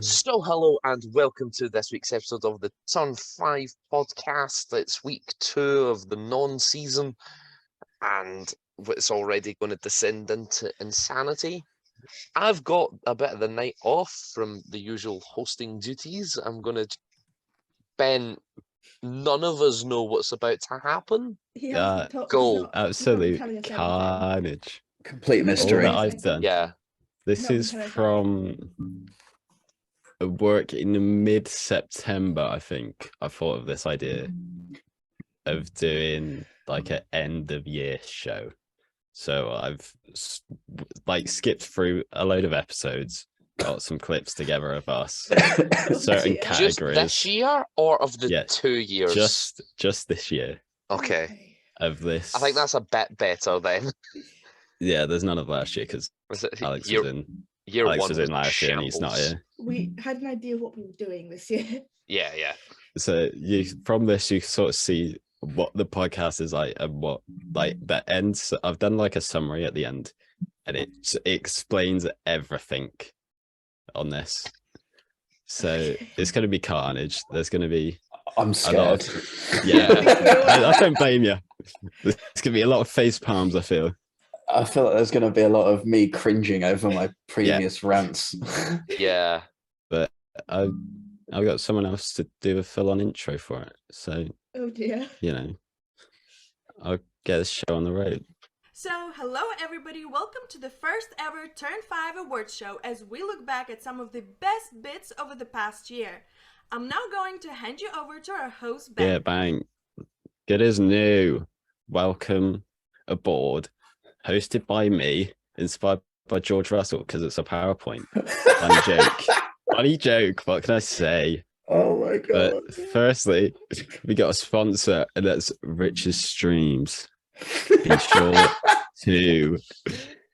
So, hello and welcome to this week's episode of the Turn 5 podcast. It's week 2 of the non-season, and it's already going to descend into insanity. I've got a bit of the night off from the usual hosting duties. Ben, none of us know what's about to happen. Go. Absolute carnage. Complete All mystery. that I've done. Yeah. This is from a work in mid-September, I think. I thought of this idea of doing like an end-of-year show. So I've skipped through a load of episodes, got some clips together of us, certain categories. Just this year or of the 2 years? Just this year. Okay. Of this. I think that's a bit better then. Yeah, there's none of last year because Alex was in. Alex was in last year and he's not here. We had an idea of what we were doing this year. Yeah. So from this you sort of see what the podcast is like and what the ends. I've done a summary at the end, and it explains everything on this. So it's going to be carnage. There's going to be. I'm scared. I don't blame you. There's going to be a lot of face palms. I feel like there's going to be a lot of me cringing over my previous rants. Yeah. But I've got someone else to do a full-on intro for it. So, oh dear. I'll get this show on the road. So, hello everybody. Welcome to the first ever Turn 5 Awards show as we look back at some of the best bits over the past year. I'm now going to hand you over to our host, Ben. Yeah, bang. Good as new. Welcome aboard. Hosted by me, inspired by George Russell, because it's a PowerPoint. Funny joke. Funny joke. What can I say? Oh my god. But firstly, we got a sponsor, and that's Rich's Streams. Be sure to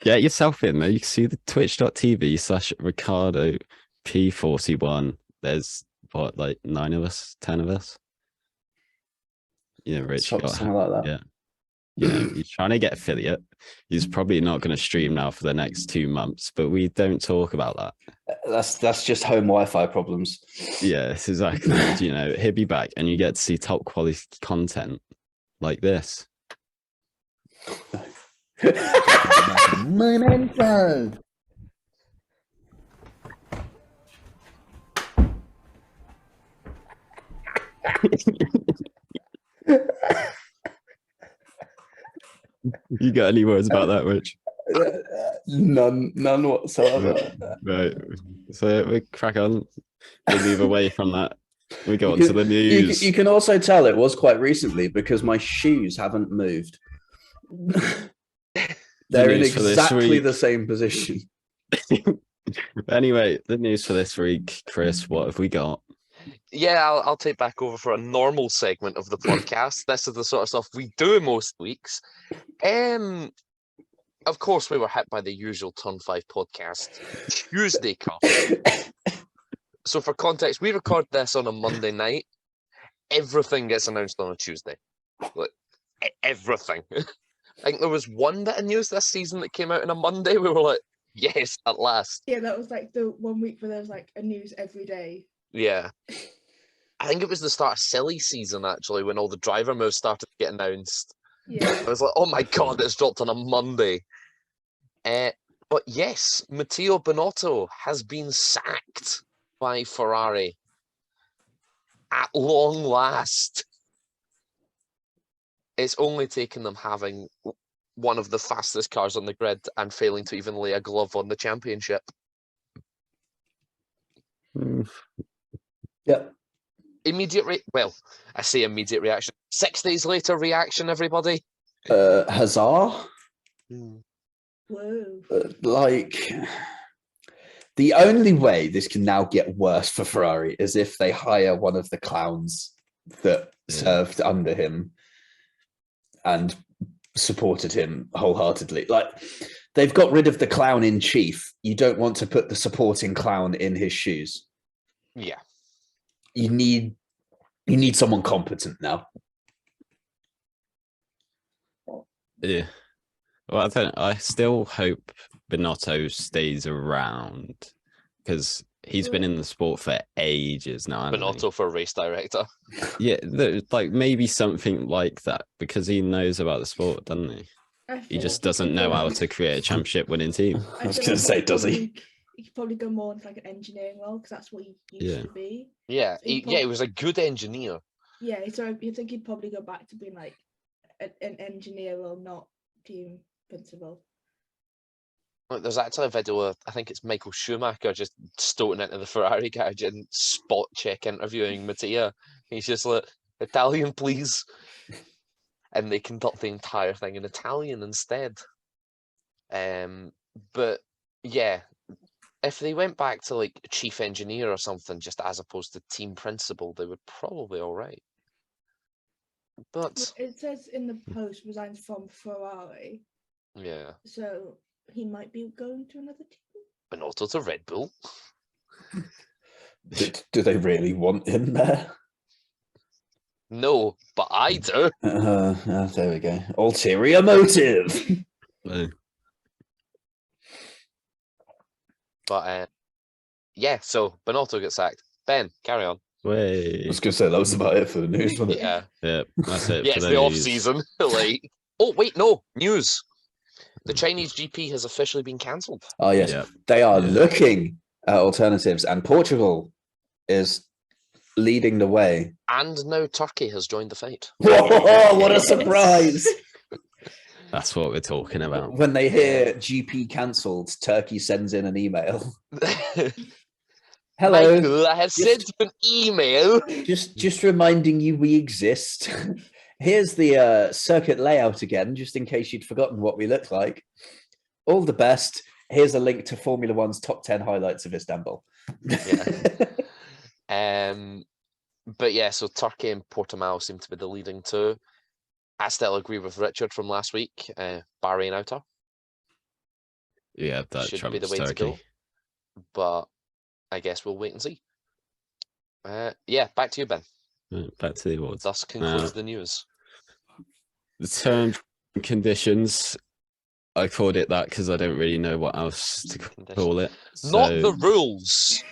get yourself in there. You can see the twitch.tv/Ricardo P41. There's 9 of us, 10 of us. Rich something like that. Yeah. He's trying to get affiliate. He's probably not going to stream now for the next 2 months, but we don't talk about that. That's just home Wi-Fi problems. Yes, exactly. He'll be back and you get to see top quality content like this. Memento. You got any words about that, Rich? None whatsoever. Right. So we crack on. We move away from that. We go on to the news. You can also tell it was quite recently because my shoes haven't moved. They're in exactly the same position. Anyway, the news for this week, Chris, what have we got? Yeah, I'll take back over for a normal segment of the podcast. This is the sort of stuff we do most weeks. Of course, we were hit by the usual Turn 5 podcast Tuesday cuff. So for context, we record this on a Monday night. Everything gets announced on a Tuesday. Everything. I think there was one bit of news this season that came out on a Monday. We were like, yes, at last. Yeah, that was the 1 week where there was a news every day. Yeah. I think it was the start of silly season, actually, when all the driver moves started to get announced. Yeah. I was like, oh my God, it's dropped on a Monday. But yes, Matteo Binotto has been sacked by Ferrari at long last. It's only taken them having one of the fastest cars on the grid and failing to even lay a glove on the championship. Yep. I say immediate reaction. 6 days later reaction, everybody. Huzzah. Whoa. The only way this can now get worse for Ferrari is if they hire one of the clowns that served under him and supported him wholeheartedly. They've got rid of the clown in chief. You don't want to put the supporting clown in his shoes. Yeah. You need someone competent now. Yeah. Well, I still hope Binotto stays around because He's been in the sport for ages now. But hasn't also for race director. he? Yeah, like maybe something like that because he knows about the sport, doesn't he? I He feel just like doesn't know how to create a championship winning team. I was feel going to say, he'd does he? He could probably go more into like an engineering role because that's what he used Yeah. to be. Yeah, So he'd he was a good engineer. Yeah, so I think he'd probably go back to being like an engineer role, not team principal. Like, there's actually a video of, I think it's Michael Schumacher just stoating into the Ferrari garage and spot check interviewing Mattia. He's just like, Italian, please. And they conduct the entire thing in Italian instead. But yeah, if they went back to like chief engineer or something, just as opposed to team principal, they would probably all right. But It says in the post resigns from Ferrari, yeah, so he might be going to another team. Binotto to Red Bull. Do they really want him there? No, but I do. There we go. Ulterior motive. But yeah, so Binotto gets sacked. Ben, carry on. I Wait. was going to say that was about it for the news, wasn't it? Yeah, Yeah, that's it. yeah, for it's the the off news. season. Like, oh wait, no news. The Chinese GP has officially been cancelled. Oh yes, Yeah. they are Yeah. looking at alternatives, and Portugal is leading the way. And now Turkey has joined the fight. Whoa, what a surprise! That's what we're talking about. When they hear GP cancelled, Turkey sends in an email. Hello, Michael, I have sent you an email. just reminding you we exist. Here's the circuit layout again, just in case you'd forgotten what we look like. All the best. Here's a link to Formula One's top 10 highlights of Istanbul. But yeah, so Turkey and Portimao seem to be the leading two. I still agree with Richard from last week. Bahrain outer Yeah, that should be the trumps way to Turkey. go. But I guess we'll wait and see. Yeah, back to you, Ben. Right, back to the awards. Thus concludes the news. The terms and conditions. I called it that because I don't really know what else to call it. Not So- the rules.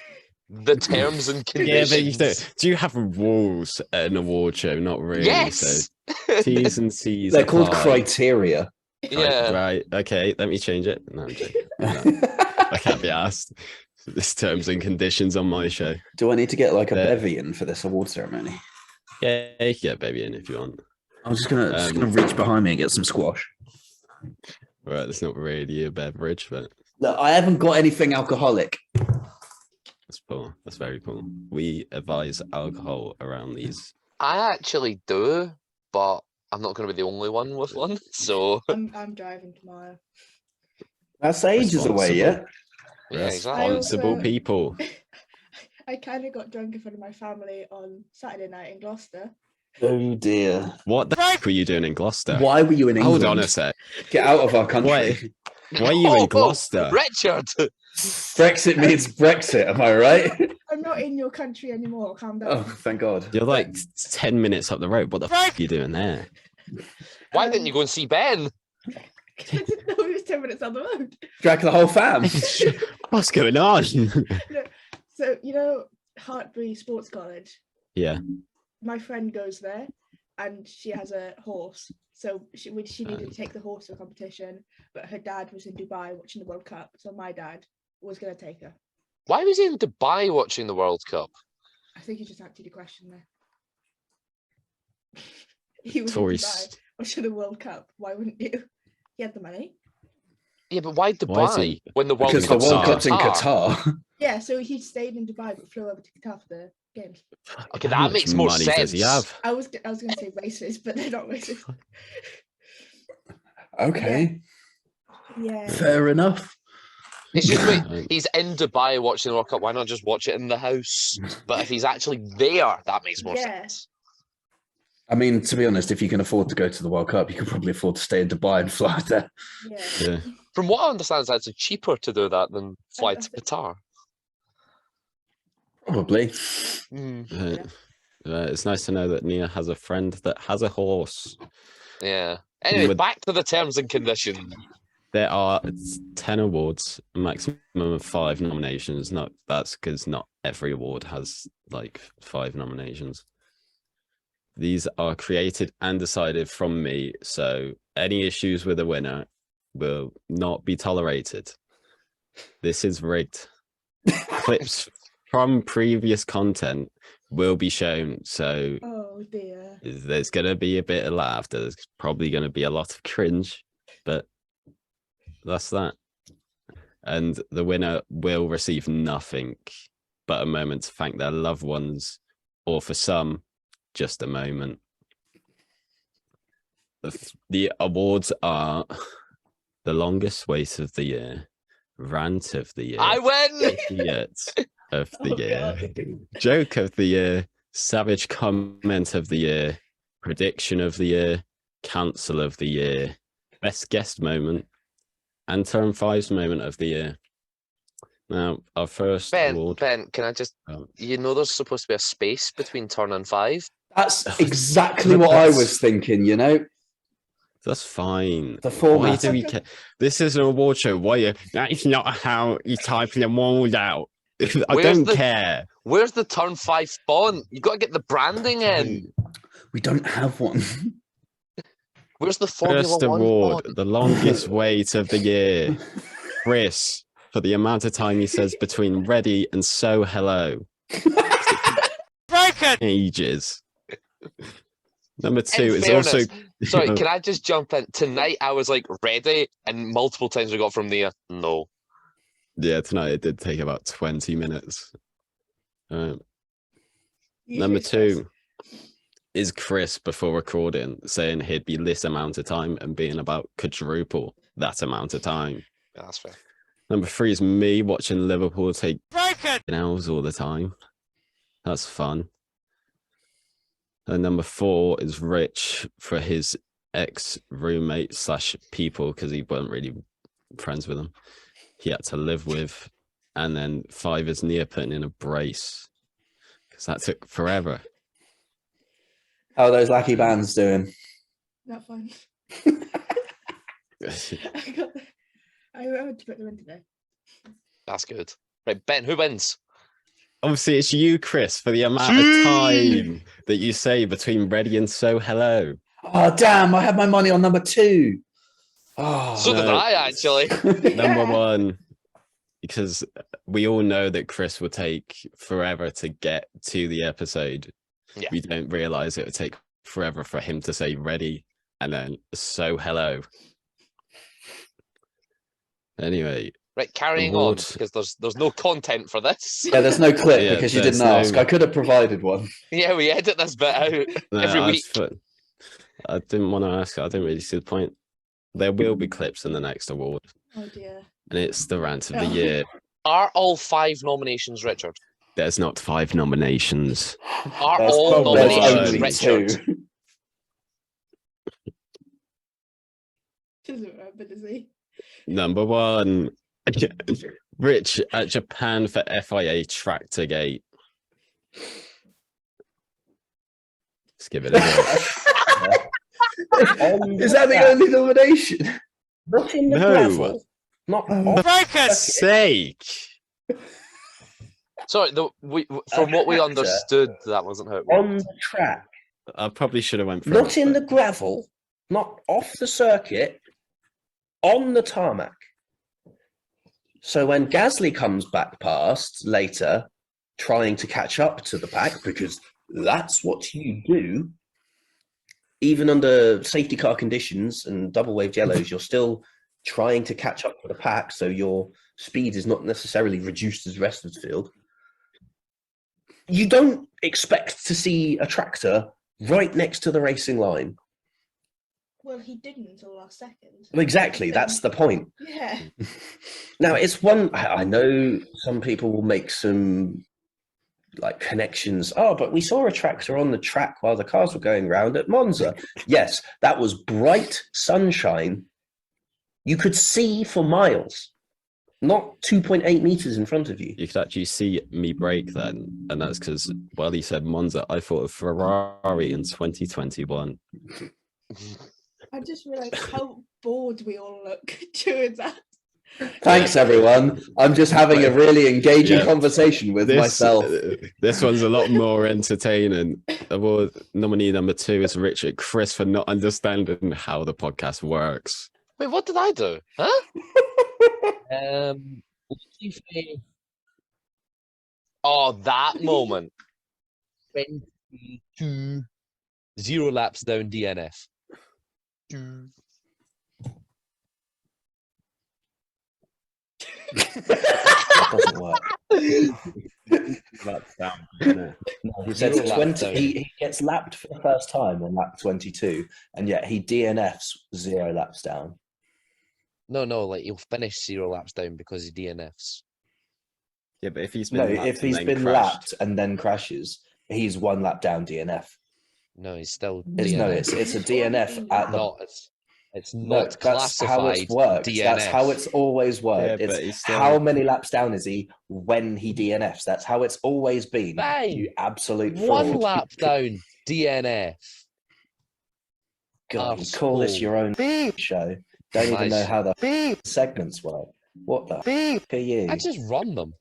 The terms and Yeah, conditions. but you don't. Do you have rules at an award show? Not really. Yes. So T's and C's. They're called apply. criteria. Yeah. Right. Okay. Let me change it. No, I'm joking. I can't be asked. This terms and conditions on my show. Do I need to get like a Yeah. bevy in for this award ceremony? Yeah, you can get baby in if you want. I'm just gonna reach behind me and get some squash. Right, that's not really a beverage, but Look, I haven't got anything alcoholic. that's cool. That's very cool. We advise alcohol around these. I actually do, but I'm not going to be the only one with one. So I'm driving tomorrow. That's ages away, yeah. yeah, exactly. Responsible also- people. I kind of got drunk in front of my family on Saturday night in Gloucester. Oh dear. What the fuck were you doing in Gloucester? Why were you in England? Hold on a sec. Get out of our country. Wait. Why are you in Gloucester? Richard. Brexit means Brexit, am I right? I'm not in your country anymore. Calm down. Oh, thank God. You're like 10 minutes up the road. What the fuck are you doing there? Why didn't you go and see Ben? I didn't know it was 10 minutes down the road. Drag the whole fam. What's going on? So, you know, Hartbury Sports College, Yeah. my friend goes there and she has a horse. So she needed to take the horse to a competition, but her dad was in Dubai watching the World Cup. So my dad was going to take her. Why was he in Dubai watching the World Cup? I think he just answered your question there. He was in Tories. Dubai watching the World Cup. Why wouldn't you? He had the money. Yeah, but why Why is Dubai he- when the World Because the Cup's World Cup's in Qatar? Qatar. Yeah, so he stayed in Dubai but flew over to Qatar for the games. Okay, How that much makes more money sense. Does he have? I was going to say racist, but they're not racist. Okay, Yeah. fair enough. It's just wait, Right. he's in Dubai watching the World Cup. Why not just watch it in the house? But if he's actually there, that makes more Yeah. sense. I mean, to be honest, if you can afford to go to the World Cup, you can probably afford to stay in Dubai and fly there. Yeah. Yeah. From what I understand, it's actually cheaper to do that than fly I to think- Qatar. Probably. Right. It's nice to know that Nia has a friend that has a horse. Yeah. Anyway, Would- back to the terms and conditions. There are 10 awards, a maximum of 5 nominations. That's because not every award has like 5 nominations. These are created and decided from me, so any issues with the winner will not be tolerated. This is rigged. Clips from previous content will be shown, so Oh dear. there's going to be a bit of laughter. There's probably going to be a lot of cringe, but that's that. And the winner will receive nothing but a moment to thank their loved ones, or for some, just a moment. The awards are the longest wait of the year, rant of the year, I win. idiot of the Oh, year, God. joke of the year, savage comment of the year, prediction of the year, cancel of the year, best guest moment, and Turn 5's moment of the year. Now, our first award. Ben, can I just? You know, there's supposed to be a space between turn and 5. That's exactly what I was thinking, you know? That's fine. The Why format. do we care? This is an award show. Why? That is not how you type an award out. I Where's don't the- care. Where's the turn 5 font? You got to get the branding in. We don't have one. Where's the Formula First 1 award, font? the longest wait of the year. Chris, for the amount of time he says between ready and so hello. Ages. Number 2 In is fairness, also. Sorry, can I just jump in? Tonight I was like ready, and multiple times we got from there. No. Yeah, tonight it did take about 20 minutes. Number Usually it's 2 is Chris before recording saying he'd be this amount of time and being about quadruple that amount of time. Yeah, that's fair. Number 3 is me watching Liverpool take L's all the time. That's fun. And number 4 is Rich for his ex-roommate / people, because he wasn't really friends with them. He had to live with. And then 5 is Nia putting in a brace, because that took forever. How are those lackey bands doing? not fun. I had to put them in today. That's good. Right, Ben, who wins? Obviously, it's you, Chris, for the amount of time that you say between ready and so hello. Oh, damn. I had my money on number 2. Oh, So did no. I, actually. Number 1, because we all know that Chris will take forever to get to the episode. Yeah. We don't realize it would take forever for him to say ready and then so hello. Anyway. Right, carrying Award. on, because there's no content for this. yeah, there's no clip Yeah, because you there's didn't ask. no- I could have provided one. Yeah, we edit this bit out No, every week. I didn't want to ask. I didn't really see the point. There will be clips in the next award, Oh dear. and it's the rant of the Oh. year. Are all 5 nominations, Richard? There's not 5 nominations. Are There's all probably nominations, only Richard? 2. Doesn't remember, does he? Number 1, Rich at Japan for FIA Tractor Gate. Let's give it a go. Is that the only nomination? Not in the No. gravel. Not off For sake! Sorry, from what we tractor. understood, that wasn't how it worked. on the track. I probably should have went for Not it, in but- the gravel. Not off the circuit. On the tarmac. So when Gasly comes back past later, trying to catch up to the pack, because that's what you do, even under safety car conditions and double waved yellows, you're still trying to catch up to the pack, so your speed is not necessarily reduced as the rest of the field. You don't expect to see a tractor right next to the racing line. Well, he didn't until the last second. Exactly, that's the point. Yeah. Now, it's one, I know some people will make some like connections. Oh, but we saw a tractor on the track while the cars were going round at Monza. Yes, that was bright sunshine. You could see for miles, not 2.8 meters in front of you. You could actually see me brake then, and that's because, well, he said Monza, I thought of Ferrari in 2021. I just realised how bored we all look during that. Thanks, everyone. I'm just having a really engaging Yeah. conversation with myself. This one's a lot more entertaining. Award nominee number 2 is Richard Chris for not understanding how the podcast works. Wait, what did I do? Huh? Oh, that moment. 22 0 laps down DNF. That doesn't work. That's down, isn't it? No, he said Zero lap 20. down. He gets lapped for the first time on lap 22, and yet he DNFs 0 laps down. No, like he'll finish 0 laps down because he DNFs. Yeah, but if he's been No, lapped if and he's then been crashed- lapped and then crashes, he's 1 lap down DNF. No, he's still It's, DNF. no, it's a It's DNF already at the. not. It's No, not that's how classified it's worked. DNF. That's how it's always worked. Yeah, but it's he's still- how many laps down is he when he DNFs? That's how it's always been. Fine. You absolute One fraud. lap down DNF. God, you call this your own show. Don't even know Nice. how the segments work. What the f are you? I just run them.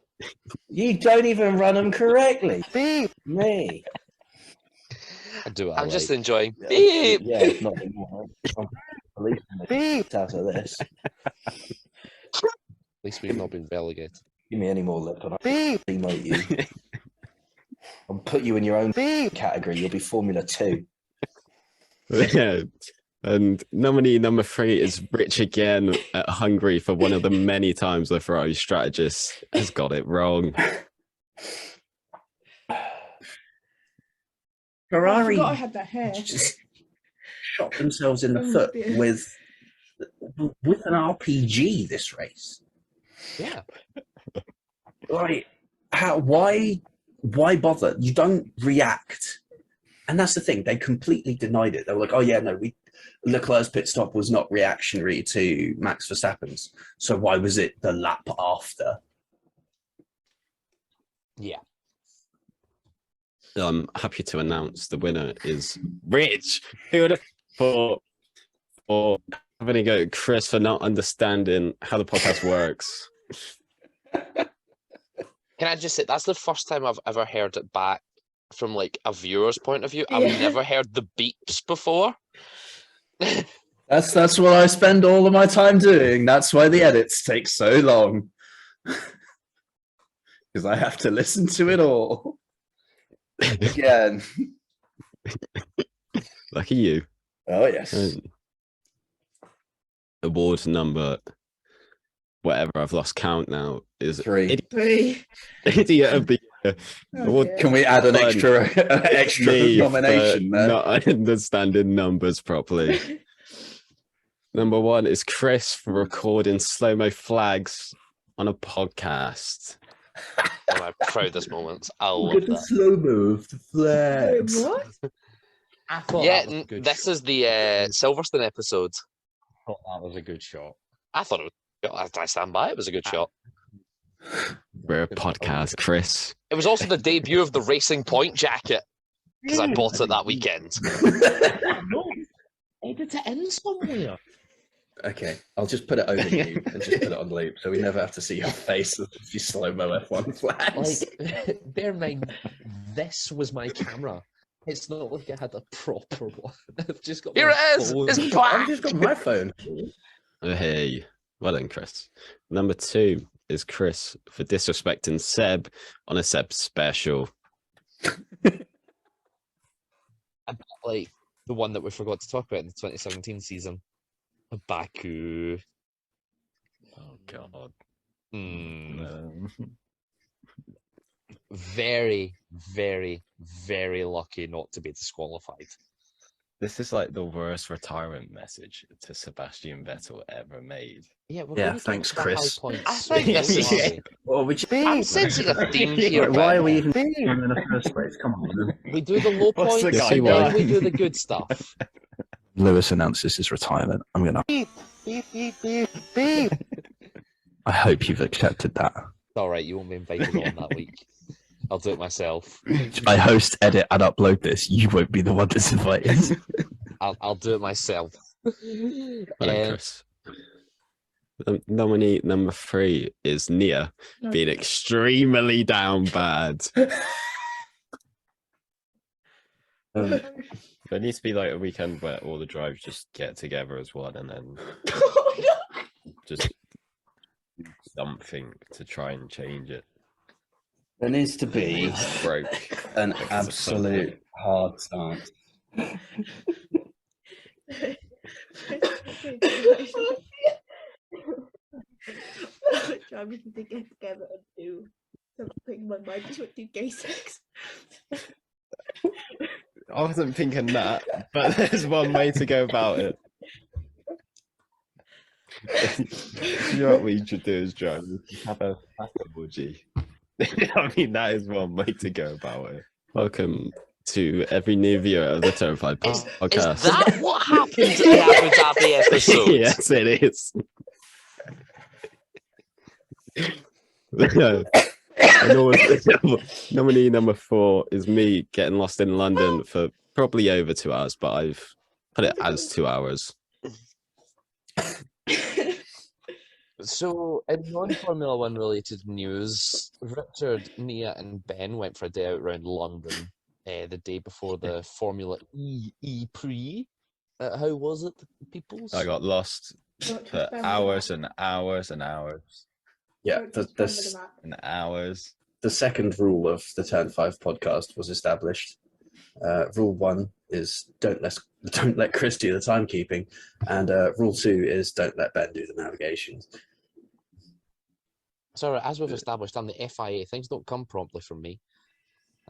You don't even run them correctly. Me. I do it. Oh, I'm just like- enjoying. Yeah, Beep. yeah, it's not anymore. I'm releasing the shit out of this. At least we've not been relegated. Give me any more lip and I'll demote you. I'll put you in your own category. You'll be Formula 2. Yeah. And nominee number 3 is Rich again at Hungary for one of the many times the Ferrari strategist has got it wrong. I Ferrari forgot I had that hair. just shot themselves in the Oh, foot dear. with an RPG this race. Yeah. Like, why bother? You don't react. And that's the thing. They completely denied it. They were like, oh, yeah, no, Leclerc's pit stop was not reactionary to Max Verstappen's. So why was it the lap after? Yeah. I'm happy to announce the winner is Rich. Who would have thought for having a go at Chris for not understanding how the podcast works? Can I just say that's the first time I've ever heard it back from like a viewer's point of view. I've Yeah. never heard the beeps before. That's what I spend all of my time doing. That's why the edits take so long. Because I have to listen to it all again. Lucky you. Oh yes. Award number, whatever, I've lost count now, is 3. Three. Idiot of the Year. Oh, Award dear. Can we add an Fun. extra Me for nomination there? not understanding numbers properly. Number 1 is Chris for recording slow-mo flags on a podcast. One of my proudest moments. I love that. slow move, the Wait, what? I thought Yeah, that was a good this shot. is the Silverstone episode. I thought that was a good shot. I thought it was. I stand by. It was a good shot. We're a podcast, Chris. It was also the debut of the Racing Point jacket because I bought it that weekend. Edit it in somewhere. Okay, I'll just put it over you and just put it on loop so we never have to see your face as you slow-mo F1 flags. Like, bear in mind, this was my camera. It's not like I had a proper one. I've just got Here my it is. phone. It's I've back. just got my phone. Hey, well done, Chris. Number 2 is Chris for disrespecting Seb on a Seb special. Like the one that we forgot to talk about in the 2017 season, Baku. Oh, God. Hmm. Very, very, very lucky not to be disqualified. This is like the worst retirement message to Sebastian Vettel ever made. Yeah, we're Yeah, gonna thanks, get to the high Chris. points. I think this is. Yeah. Well, we just, I'm sensing a theme here. why are Ben. we even here in the first place? Come on. We do the low What's points the guy and then doing? we do the good stuff. Lewis announces his retirement. I'm gonna. I hope you've accepted that. All right, you won't be invited on that week. I'll do it myself. I host, edit, and upload this. You won't be the one that's invited. I'll do it myself. Well done, Chris. Nominee number 3 is Nia, No. being extremely down bad. There needs to be like a weekend where all the drives just get together as one and then just do something to try and change it. There needs to be It's broke. an Because of absolute hard stance. I'm just to get together and do something. My mind just went to gay sex. I wasn't thinking that, but there's one way to go about it. You know what we should do is, John? We should have a emoji. I mean, that is one way to go about it. Welcome to every new viewer of the Turn 5 Is podcast. that what happened in the Abu Dhabi episode? Yes, it is. Nominee number 4 is me getting lost in London for probably over 2 hours, but I've put it as 2 hours. So, in non-Formula One related news, Richard, Nia, and Ben went for a day out around London the day before the Formula E Prix. How was it, peoples? I got lost Don't for trust Ben with hours the and hours and hours Yeah, map. Don't trust Ben with the map. and hours. the second rule of the Turn 5 podcast was established. Rule 1 is don't let Chris do the timekeeping, and rule 2 is don't let Ben do the navigation. Sorry, as we've established on the FIA, things don't come promptly from me.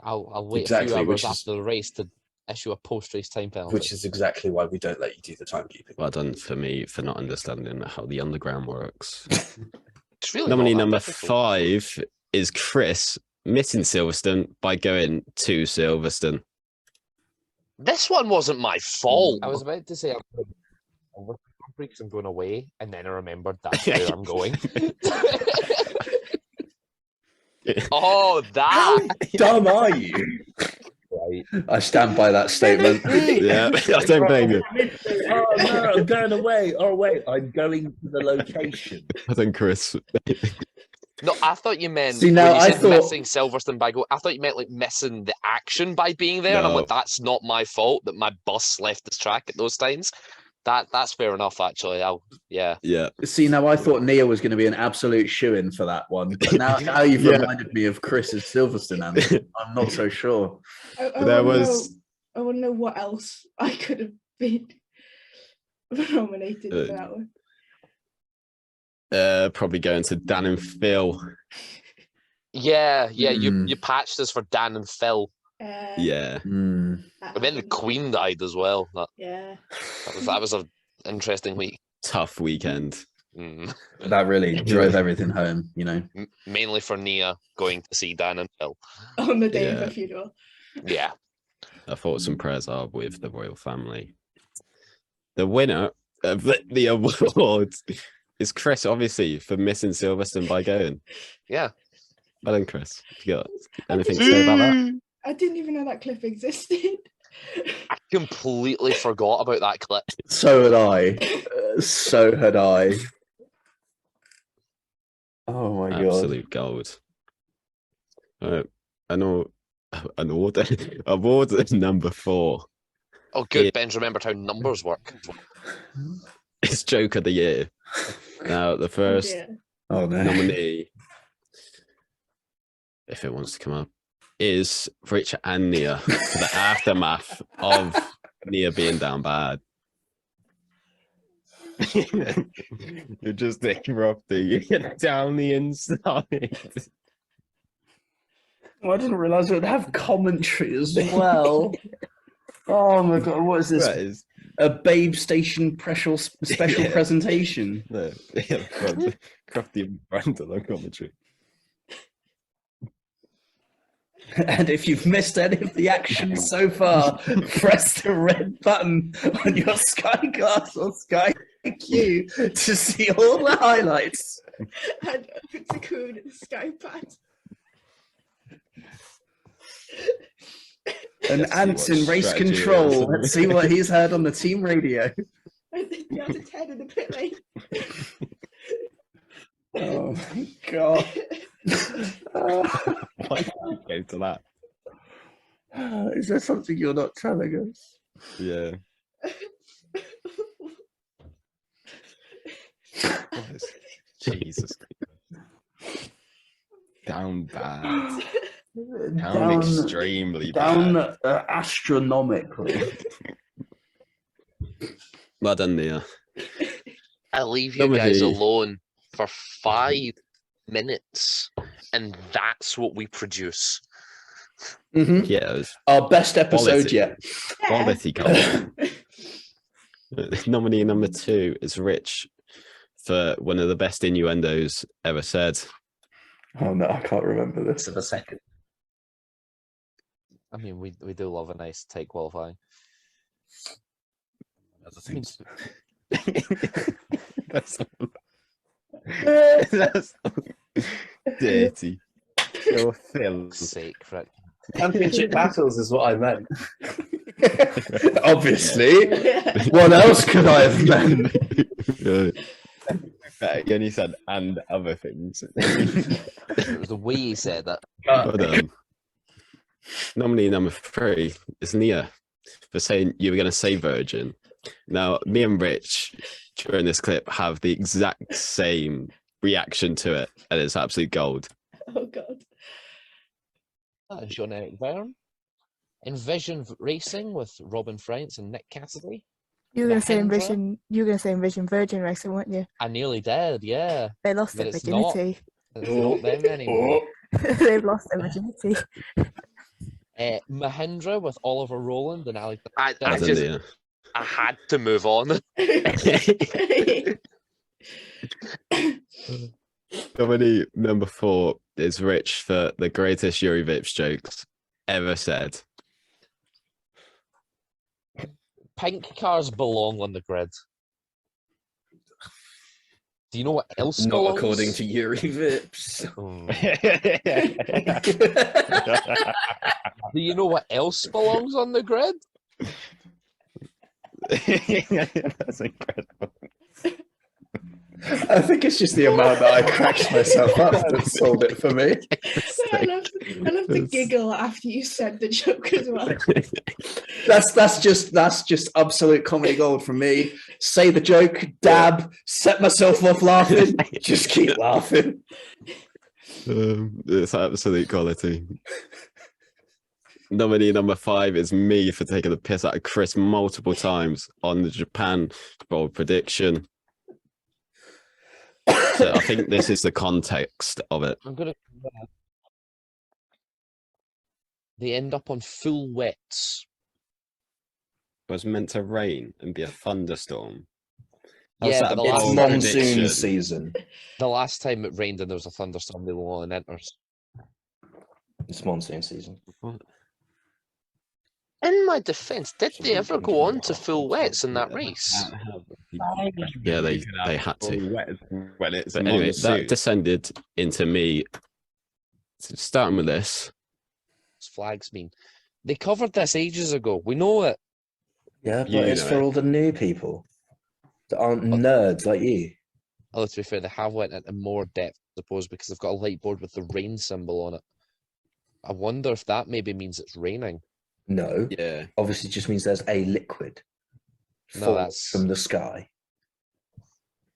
I'll wait a Exactly, few which hours is- after the race to issue a post-race time penalty. Which is exactly why we don't let you do the timekeeping. Well done for me for not understanding how the underground works. It's really Nominee not that number difficult. 5 is Chris missing Silverstone by going to Silverstone. This one wasn't my fault. I was about to say I'm over because I'm going away, and then I remembered that's where I'm going. Oh, that. How dumb are you? Right. I stand by that statement. Yeah, I don't blame you. Oh no, I'm going away. Oh wait, I'm going to the location. I think Chris. No, I thought you meant. See, now when you I said thought- missing Silverstone by go. I thought you meant like missing the action by being there, and I'm No. like, that's not my fault that my bus left this track at those times. That's fair enough, actually. Yeah. See, now I thought Nia was going to be an absolute shoo-in for that one, but now you've Yeah. reminded me of Chris's Silverstone answer. I'm not so sure. There was. I want to know what else I could have been nominated for that one. Probably going to Dan and Phil. Yeah. Mm. You patched us for Dan and Phil, Yeah. Hmm. and then the Queen died as well. Yeah. That was an interesting week. Tough weekend. Mm. That really drove everything home, you know. Mainly for Nia going to see Dan and Phil. On the day of Yeah. her funeral. Yeah. Our thoughts and prayers are with the royal family. The winner of the award is Chris, obviously, for missing Silverstone by going. Yeah. Well done, Chris. You got anything to say about that? I didn't even know that clip existed. I completely forgot about that clip. So had I. So had I. Oh my god. Absolute gold. Award number 4 Oh, good. Yeah. Ben's remembered how numbers work. is Joke of the Year. Now, the first dear. Oh no. nominee, if it wants to come up, is Rich and Nia for the aftermath of Nia being down bad. You're just erupting down the inside. Oh, I didn't realise it would have commentary as well. Oh my god, what is this? That is A Babe Station special Yeah. presentation. no, crafty Brandon on commentary. And if you've missed any of the action so far, press the red button on your Sky Glass or Sky Q to see all the highlights. And it's a coon at the sky pad. And Let's see Ants what in race strategy control. is. Let's see what he's heard on the team radio. And out of 10 in the pit lane. Oh my god. Why did you go to that? Is there something you're not telling us? Yeah. Jesus. Down bad. Down extremely down bad. astronomically. Well done, Nia. I leave you guys alone for 5 minutes, and that's what we produce. Mm-hmm. Yeah, it was Our best episode Quality. yet. quality content. Nominee number 2 is Rich for one of the best innuendos ever said. Oh no, I can't remember this. of a second. I mean, we do love a nice tight qualifying. That's dirty. So filth. Sake, Rick. Championship battles is what I meant. Obviously. What else could I have meant? You only said and other things. It was the way he said that. But, nominee number 3 is Nia for saying you were going to say virgin. Now, me and Rich during this clip have the exact same reaction to it, and it's absolute gold. Oh god. That is Jean-Eric Verne. Envision Racing with Robin France and Nick Cassidy. You were gonna say Mahendra? Envision. You were gonna say Envision Virgin Racing, weren't you? I nearly did, yeah. They lost But their it's not. virginity. It's not them anymore. They've lost their virginity. Mahendra with Oliver Rowland and Alex. I As in just, Nia. I had to move on. Nominee number 4 is Rich for the greatest Yuri Vips jokes ever said. Pink cars belong on the grid. Do you know what else Not belongs? according to Yuri Vips. Oh. Do you know what else belongs on the grid? That's incredible. I think it's just the amount that I cracked myself up that sold it for me. I love the giggle after you said the joke as well. That's just absolute comedy gold from me. Say the joke, dab, set myself off laughing, just keep laughing. It's absolute quality. Nominee number 5 is me for taking the piss out of Chris multiple times on the Japan bold prediction. So I think this is the context of it. I'm gonna. They end up on full wets. It was meant to rain and be a thunderstorm. Yeah, that but a the It's bold last, monsoon prediction? season. the last time it rained and there was a thunderstorm, they were on enters. It's monsoon season. In my defence, did they ever go on to full wets in that race? Yeah, they had to. When it's But anyway, monsoon. that descended into me. So starting with this, Flags mean. They covered this ages ago. We know it. Yeah, but You it's know for it. all the new people that aren't nerds like you. Although to be fair, they have went into more depth, I suppose, because they've got a light board with the rain symbol on it. I wonder if that maybe means it's raining. No, yeah, obviously just means there's a liquid No, fall that's- from the sky.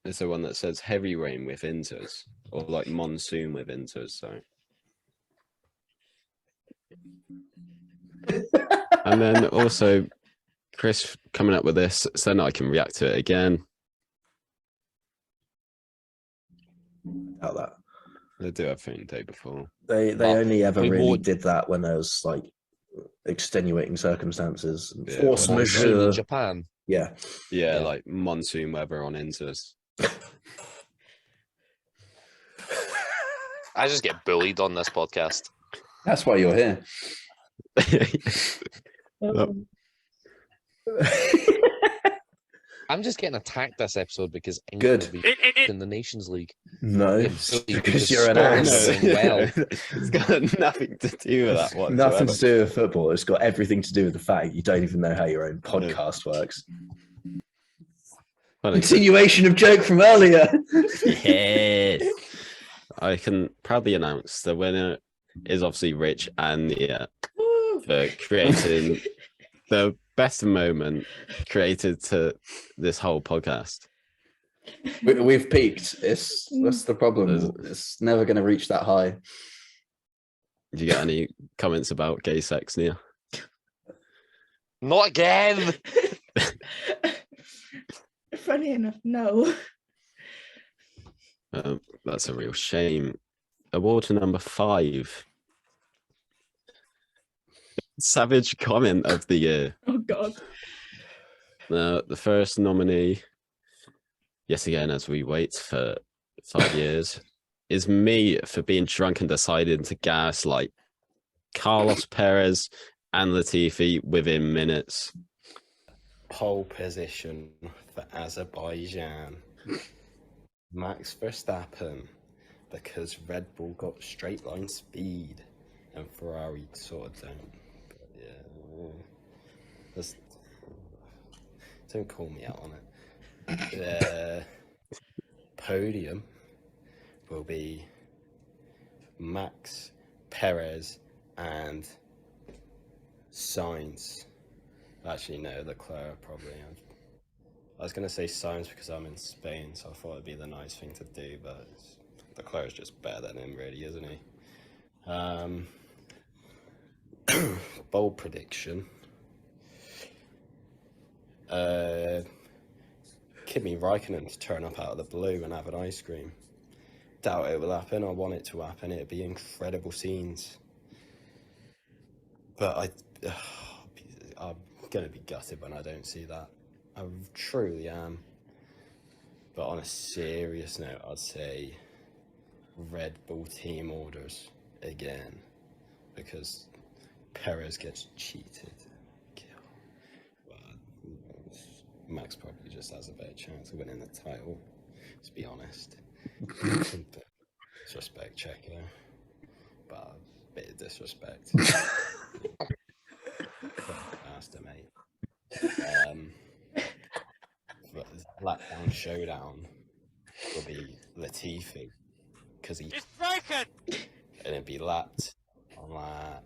it's the one that says heavy rain with inters, or like monsoon with inters. So, and then also Chris coming up with this, so then I can react to it again. About that. They do everything day before. They But only ever we really would- did that when there was like extenuating circumstances, and Yeah, force well, Monsoon in majeure. Japan. Yeah, Yeah, Yeah. like monsoon weather on inters. I just get bullied on this podcast. That's why you're here. I'm just getting attacked this episode because England Good. will be in the Nations League. no, Yeah, because you're an Scotland ass. are doing well. It's got nothing to do with that one. Nothing to do with football. It's got everything to do with the fact you don't even know how your own podcast works. Well, Continuation of joke from earlier. yes. I can proudly announce the winner is obviously Rich and Nia for creating the best moment created to this whole podcast. We've peaked. That's the problem. It's never going to reach that high. Did you get any comments about gay sex, Nia? Not again. Funny enough, no. That's a real shame. Award number 5. Savage comment of the year. Oh God. The first nominee, yes again, as we wait for 5 years, is me for being drunk and deciding to gaslight Carlos Perez and Latifi within minutes. Pole position for Azerbaijan. Max Verstappen, because Red Bull got straight line speed and Ferrari sort of don't. But yeah, just don't call me out on it. The podium will be Max, Perez, and Sainz. Actually, no, Leclerc probably. I was going to say Sainz because I'm in Spain, so I thought it'd be the nice thing to do, but Leclerc's just better than him, really, isn't he? Bold prediction. Kimi Raikkonen to turn up out of the blue and have an ice cream. Doubt it will happen. I want it to happen. It'd be incredible scenes. But I'm going to be gutted when I don't see that. I truly am. But on a serious note, I'd say Red Bull team orders again, because Perez gets cheated. But Max probably just has a better chance of winning the title, to be honest. Disrespect, Checo. But a bit of disrespect. Master, mate. But Lapdown Showdown will be Latifi, because he's broken, and it'd be lapped on lap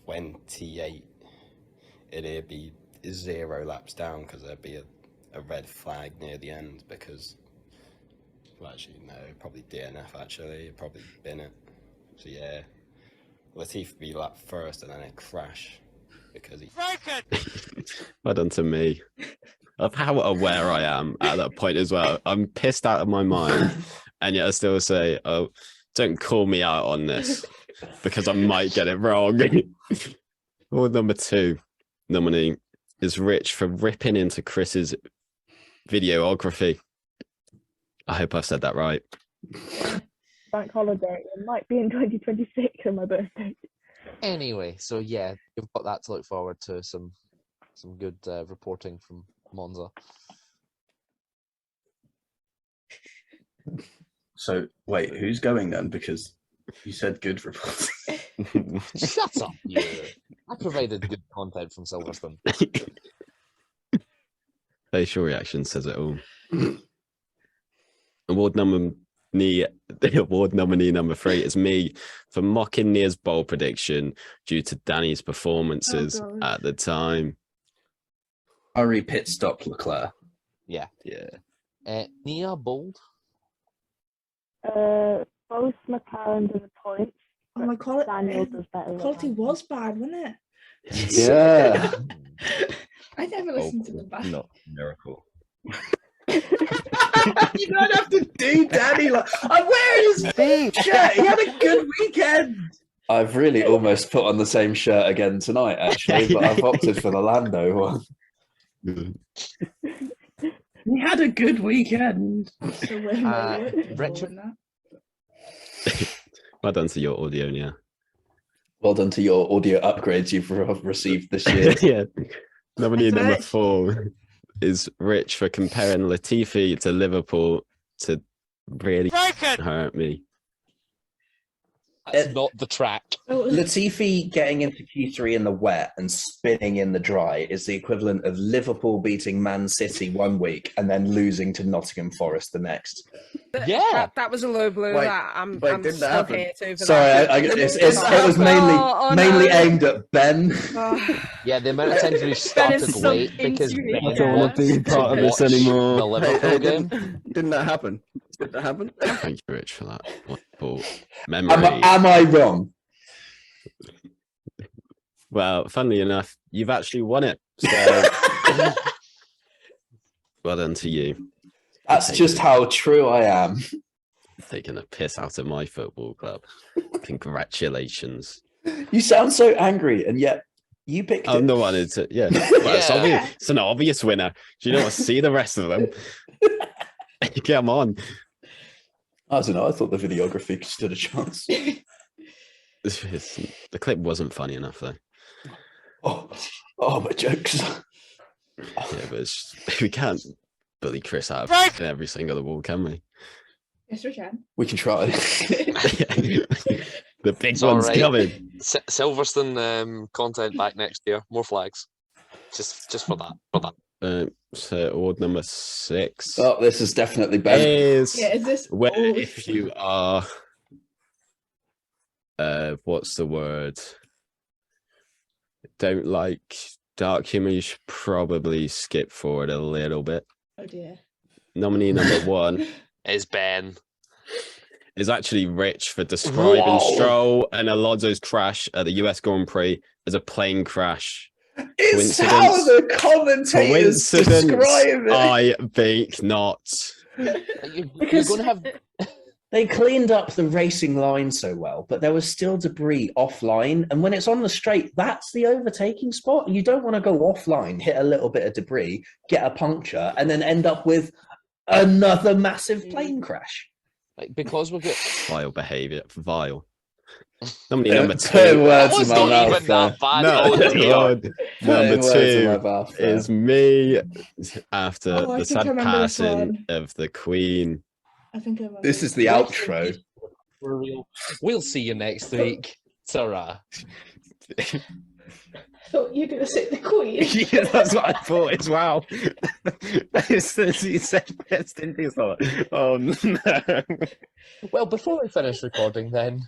28. It'd be 0 laps down because there'd be a red flag near the end, because, well, actually no, probably DNF actually, it'd probably bin it. So yeah, Latifi would be lapped first and then it'd crash because he's broken. Well done to me. Of how aware I am at that point as well. I'm pissed out of my mind, and yet I still say, "Oh, don't call me out on this because I might get it wrong." Award number 2 nominee is Rich for ripping into Chris's videography. I hope I've said that right. Bank holiday. It might be in 2026 on my birthday. Anyway, so yeah, you've got that to look forward to. Some good reporting from Monza. So wait, who's going then? Because you said good reports. Shut up, you! I provided good content from Silverstone. Facial reaction says it all. Award nominee number 3 is me for mocking Nia's bold prediction due to Danny's performances at the time. Hurry pit stop Leclerc. Yeah. Yeah. Nia bold. Both McLaren and the points. Oh my God, Daniel does better. quality was bad, wasn't it? Yeah. I never listened to the back. Not a miracle. You don't have to do Danny. Like, I'm wearing his shirt. He had a good weekend. I've really almost put on the same shirt again tonight, actually, but I've opted for the Lando one. He had a good weekend. So we're Richard? Well done to your audio, yeah. Well done to your audio upgrades you've received this year. Yeah. Nominee number 4 is Rich for comparing Latifi to Liverpool to really hurt me. That's not the track. Latifi getting into Q3 in the wet and spinning in the dry is the equivalent of Liverpool beating Man City one week and then losing to Nottingham Forest the next. Yeah. That was a low blow. Wait, I'm didn't that still happen? here too for Sorry, that. it was mainly aimed at Ben. Yeah, the amount of times we Ben started is so late because infuriated. Ben I don't want to be wants part of this watch anymore. The Liverpool game. Didn't that happen? Did that happen? Thank you, Rich, for that wonderful memory. Am I wrong? Well, funnily enough, you've actually won it. So well done to you. That's just how true I am. Taking a piss out of my football club. Congratulations. You sound so angry, and yet you picked I'm it. the one who's yeah. Well, it's Yeah. obvious. It's an obvious winner. Do you not see the rest of them? Come on. I don't know. I thought the videography stood a chance. The clip wasn't funny enough, though. Oh, my jokes. Yeah, but we can't bully Chris out of every single award, can we? Yes, we can. We can try. The big It's one's alright. coming. Silverstone content back next year. More flags. Just for that. So award number 6 Oh, this is definitely Ben. is Yeah, is this where all- if you are what's the word? Don't like dark humor, you should probably skip forward a little bit. Oh dear. Nominee number 1 Is Ben. is actually Rich for describing Whoa. Stroll and Alonso's crash at the US Grand Prix as a plane crash. It's how the commentators describe it. I think not. You're Because- going to have. They cleaned up the racing line so well, but there was still debris offline. And when it's on the straight, that's the overtaking spot. You don't want to go offline, hit a little bit of debris, get a puncture, and then end up with another massive plane crash. Like, because we've got. Vile behaviour. Vile. Nominee number Put 2. words was in my not mouth even that there. bad. No, Oh, dear. God. Number Putting words in my 2 mouth there. is me after Oh, I the think I sad remember this passing one. of the Queen. I think I remember. This is the outro. For real. We'll see you next week. Ta-ra. I thought you were going to say the Queen. Yeah, that's what I thought as well. He said best, didn't he? So, oh no. Well, before we finish recording, then,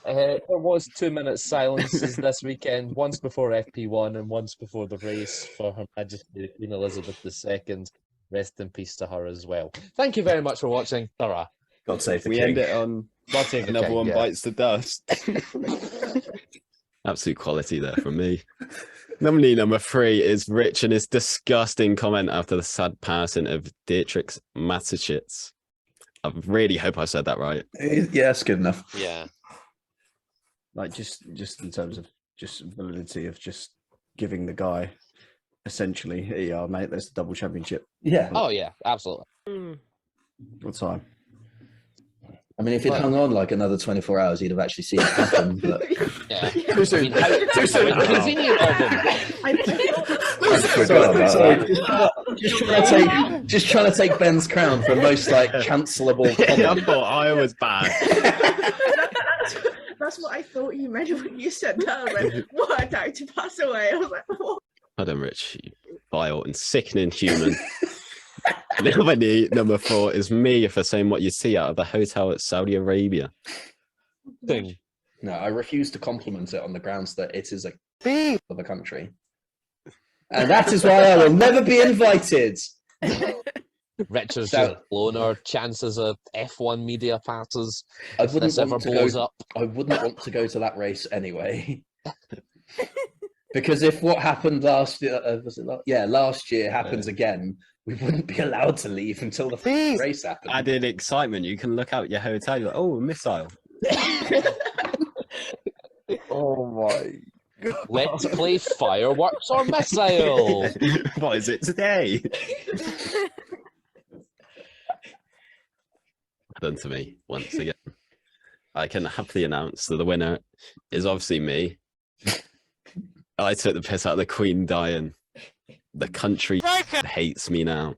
there was 2 minutes silences this weekend, once before FP1 and once before the race for Her Majesty Queen Elizabeth II. Rest in peace to her as well. Thank you very much for watching. Ta-ra. God save the We king. end it on God save the another king, one yeah. bites the dust. Absolute quality there from me. Nominee number 3 is Rich and his disgusting comment after the sad passing of Dietrich Mateschitz. I really hope I said that right. Yeah, that's good enough. Yeah. Like just in terms of just validity of just giving the guy essentially, here you are, mate. There's the double championship. Yeah. Oh, yeah, absolutely. What time? I mean, if it hung on like another 24 hours, you'd have actually seen it happen. But Yeah. Too soon. I mean, how convenient of him. I forgot about that. Just trying to take Ben's crown for most like cancelable I comment. thought I was bad. That's what I thought you meant when you said that. I was like, what a time to pass away. I was like, what? I don't, Rich. You vile and sickening human. Nominee number 4 is me for saying what you see out of the hotel at Saudi Arabia. Thing. No, I refuse to compliment it on the grounds that it is a thief of a country. And that is why I will never be invited. Richard's So- just blown our chances of F1 media passes. I If wouldn't this ever want to blows go. up. I wouldn't want to go to that race anyway. Because if what happened last year, last year happens again, we wouldn't be allowed to leave until the race happened. Added excitement. You can look out your hotel. You're like, oh, a missile. Oh my! Let's play fireworks or missile. What is it today? Done to me once again. I can happily announce that the winner is obviously me. I took the piss out of the Queen dying. The country hates me now.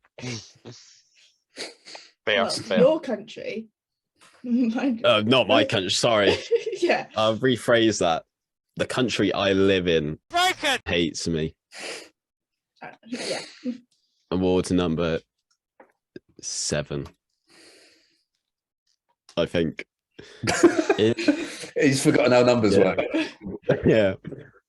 Fair, Well, fair. your country Not my country. Sorry. Yeah. I'll rephrase that. The country I live in hates me. Yeah. Award number 7. I think. He's forgotten how numbers Yeah. work. Yeah.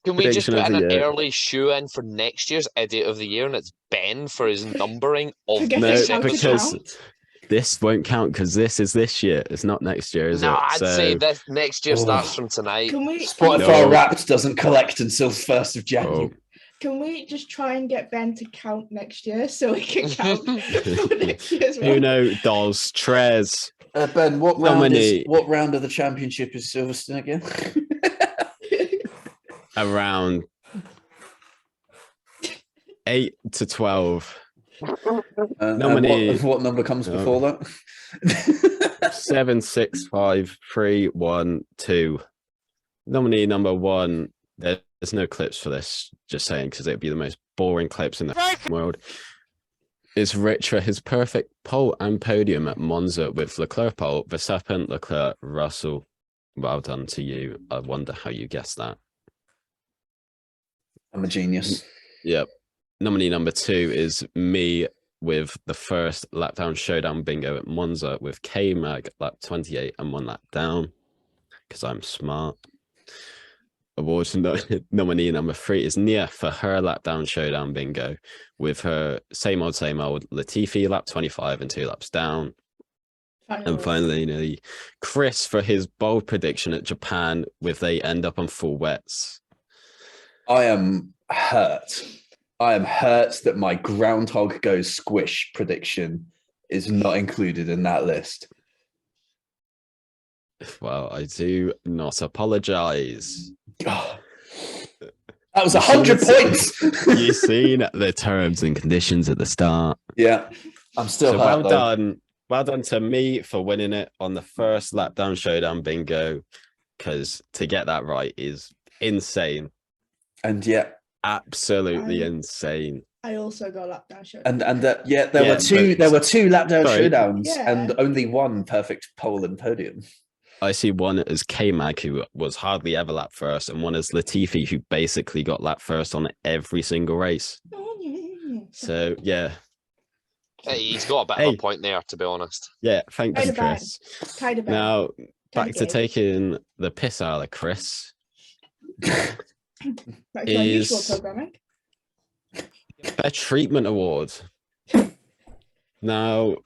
Can we just Prediction put of in the an year. early shoe in for next year's Idiot of the Year, and it's Ben for his numbering of Forget the No, it's how to because count. this won't count because this is this year. It's not next year, is No, it? I'd say this next year starts from tonight. Can we Spotify No. Wrapped doesn't collect until the 1st of January. Oh, can we just try and get Ben to count next year so we can count for next year's one? Uno, dos, tres. Ben, what Nominee. round of the championship is Silverstone again? Around 8 to 12. And Nominee. what number comes Oh. before that? 7, 6, 5, 3, 1, 2. Nominee number 1. There's no clips for this, just saying, because it'd be the most boring clips in the world. Is rich for his perfect pole and podium at Monza with Leclerc pole, Verstappen, Leclerc, Russell. Well done to you. I wonder how you guessed that. I'm a genius. Yep. Nominee number 2 is me with the first lap down showdown bingo at Monza with K-Mag lap 28 and 1 lap down because I'm smart. Awards nominee number 3 is Nia for her lap down showdown bingo with her same old Latifi lap 25 and 2 laps down. And finally, Chris for his bold prediction at Japan with they end up on full wets. I am hurt. I am hurt that my Groundhog Goes Squish prediction is not included in that list. Well, I do not apologize. Oh, that was 100 points. You've seen the terms and conditions at the start. Yeah, I'm still So hurt. well though. done. Well done to me for winning it on the first lap down showdown bingo, because to get that right is insane. And yeah, Absolutely insane. I also got lap down show. and there Yeah, were two lap down Sorry. showdowns Yeah. and only one perfect pole and podium. I see one as K-Mag, who was hardly ever lap first, and one as Latifi, who basically got lap first on every single race. So, yeah. Hey, he's got a bit of a point there, to be honest. Yeah, thanks, Kind of bad. Chris. Kind of bad. Now, back Kinda to gay. taking the piss out of Chris. Back to our usual is- programming. Fair Treatment Award. Now,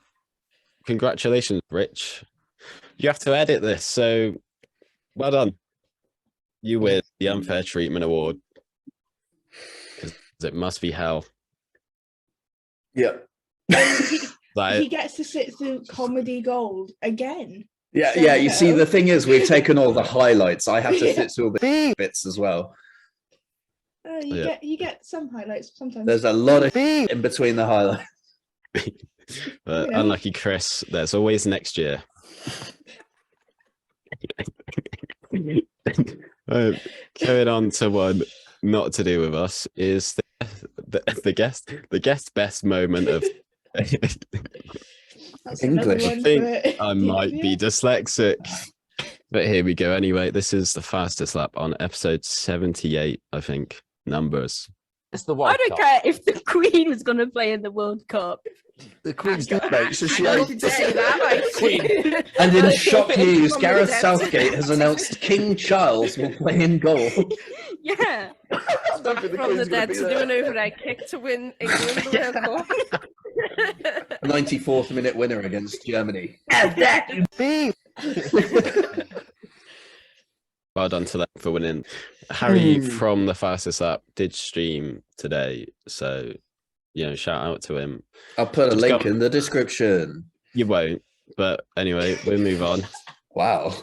congratulations, Rich. You have to edit this, so well done. You win the Unfair Treatment Award. Because it must be hell. Yeah. Like, He gets to sit through comedy gold again. Yeah, So yeah. You see, no. the thing is, we've taken all the highlights. I have to Yeah. sit through all the bits as well. You get some highlights sometimes. There's a lot of in between the highlights. but Yeah. unlucky Chris, there's always next year. Going on to one not to do with us is the guest best moment of That's another English. I one think for- I might be dyslexic. But here we go anyway. This is the fastest lap on episode 78, I think. Numbers. It's the World I don't Cup. care if the Queen was going to play in the World Cup. The Queen's good, mate. So she I did say that, like, Queen. And in I shock hope it news, from Gareth the depths. Southgate has announced King Charles will play in goal. Yeah. Don't think the From the Queen's gonna dead be to do there. an overnight kick to win England the World Cup. 94th minute winner against Germany. Well done to them for winning. Harry Hmm. from the fastest lap did stream today. So, shout out to him. I'll put a Just link go- in the description. You won't. But anyway, we'll move on. Wow.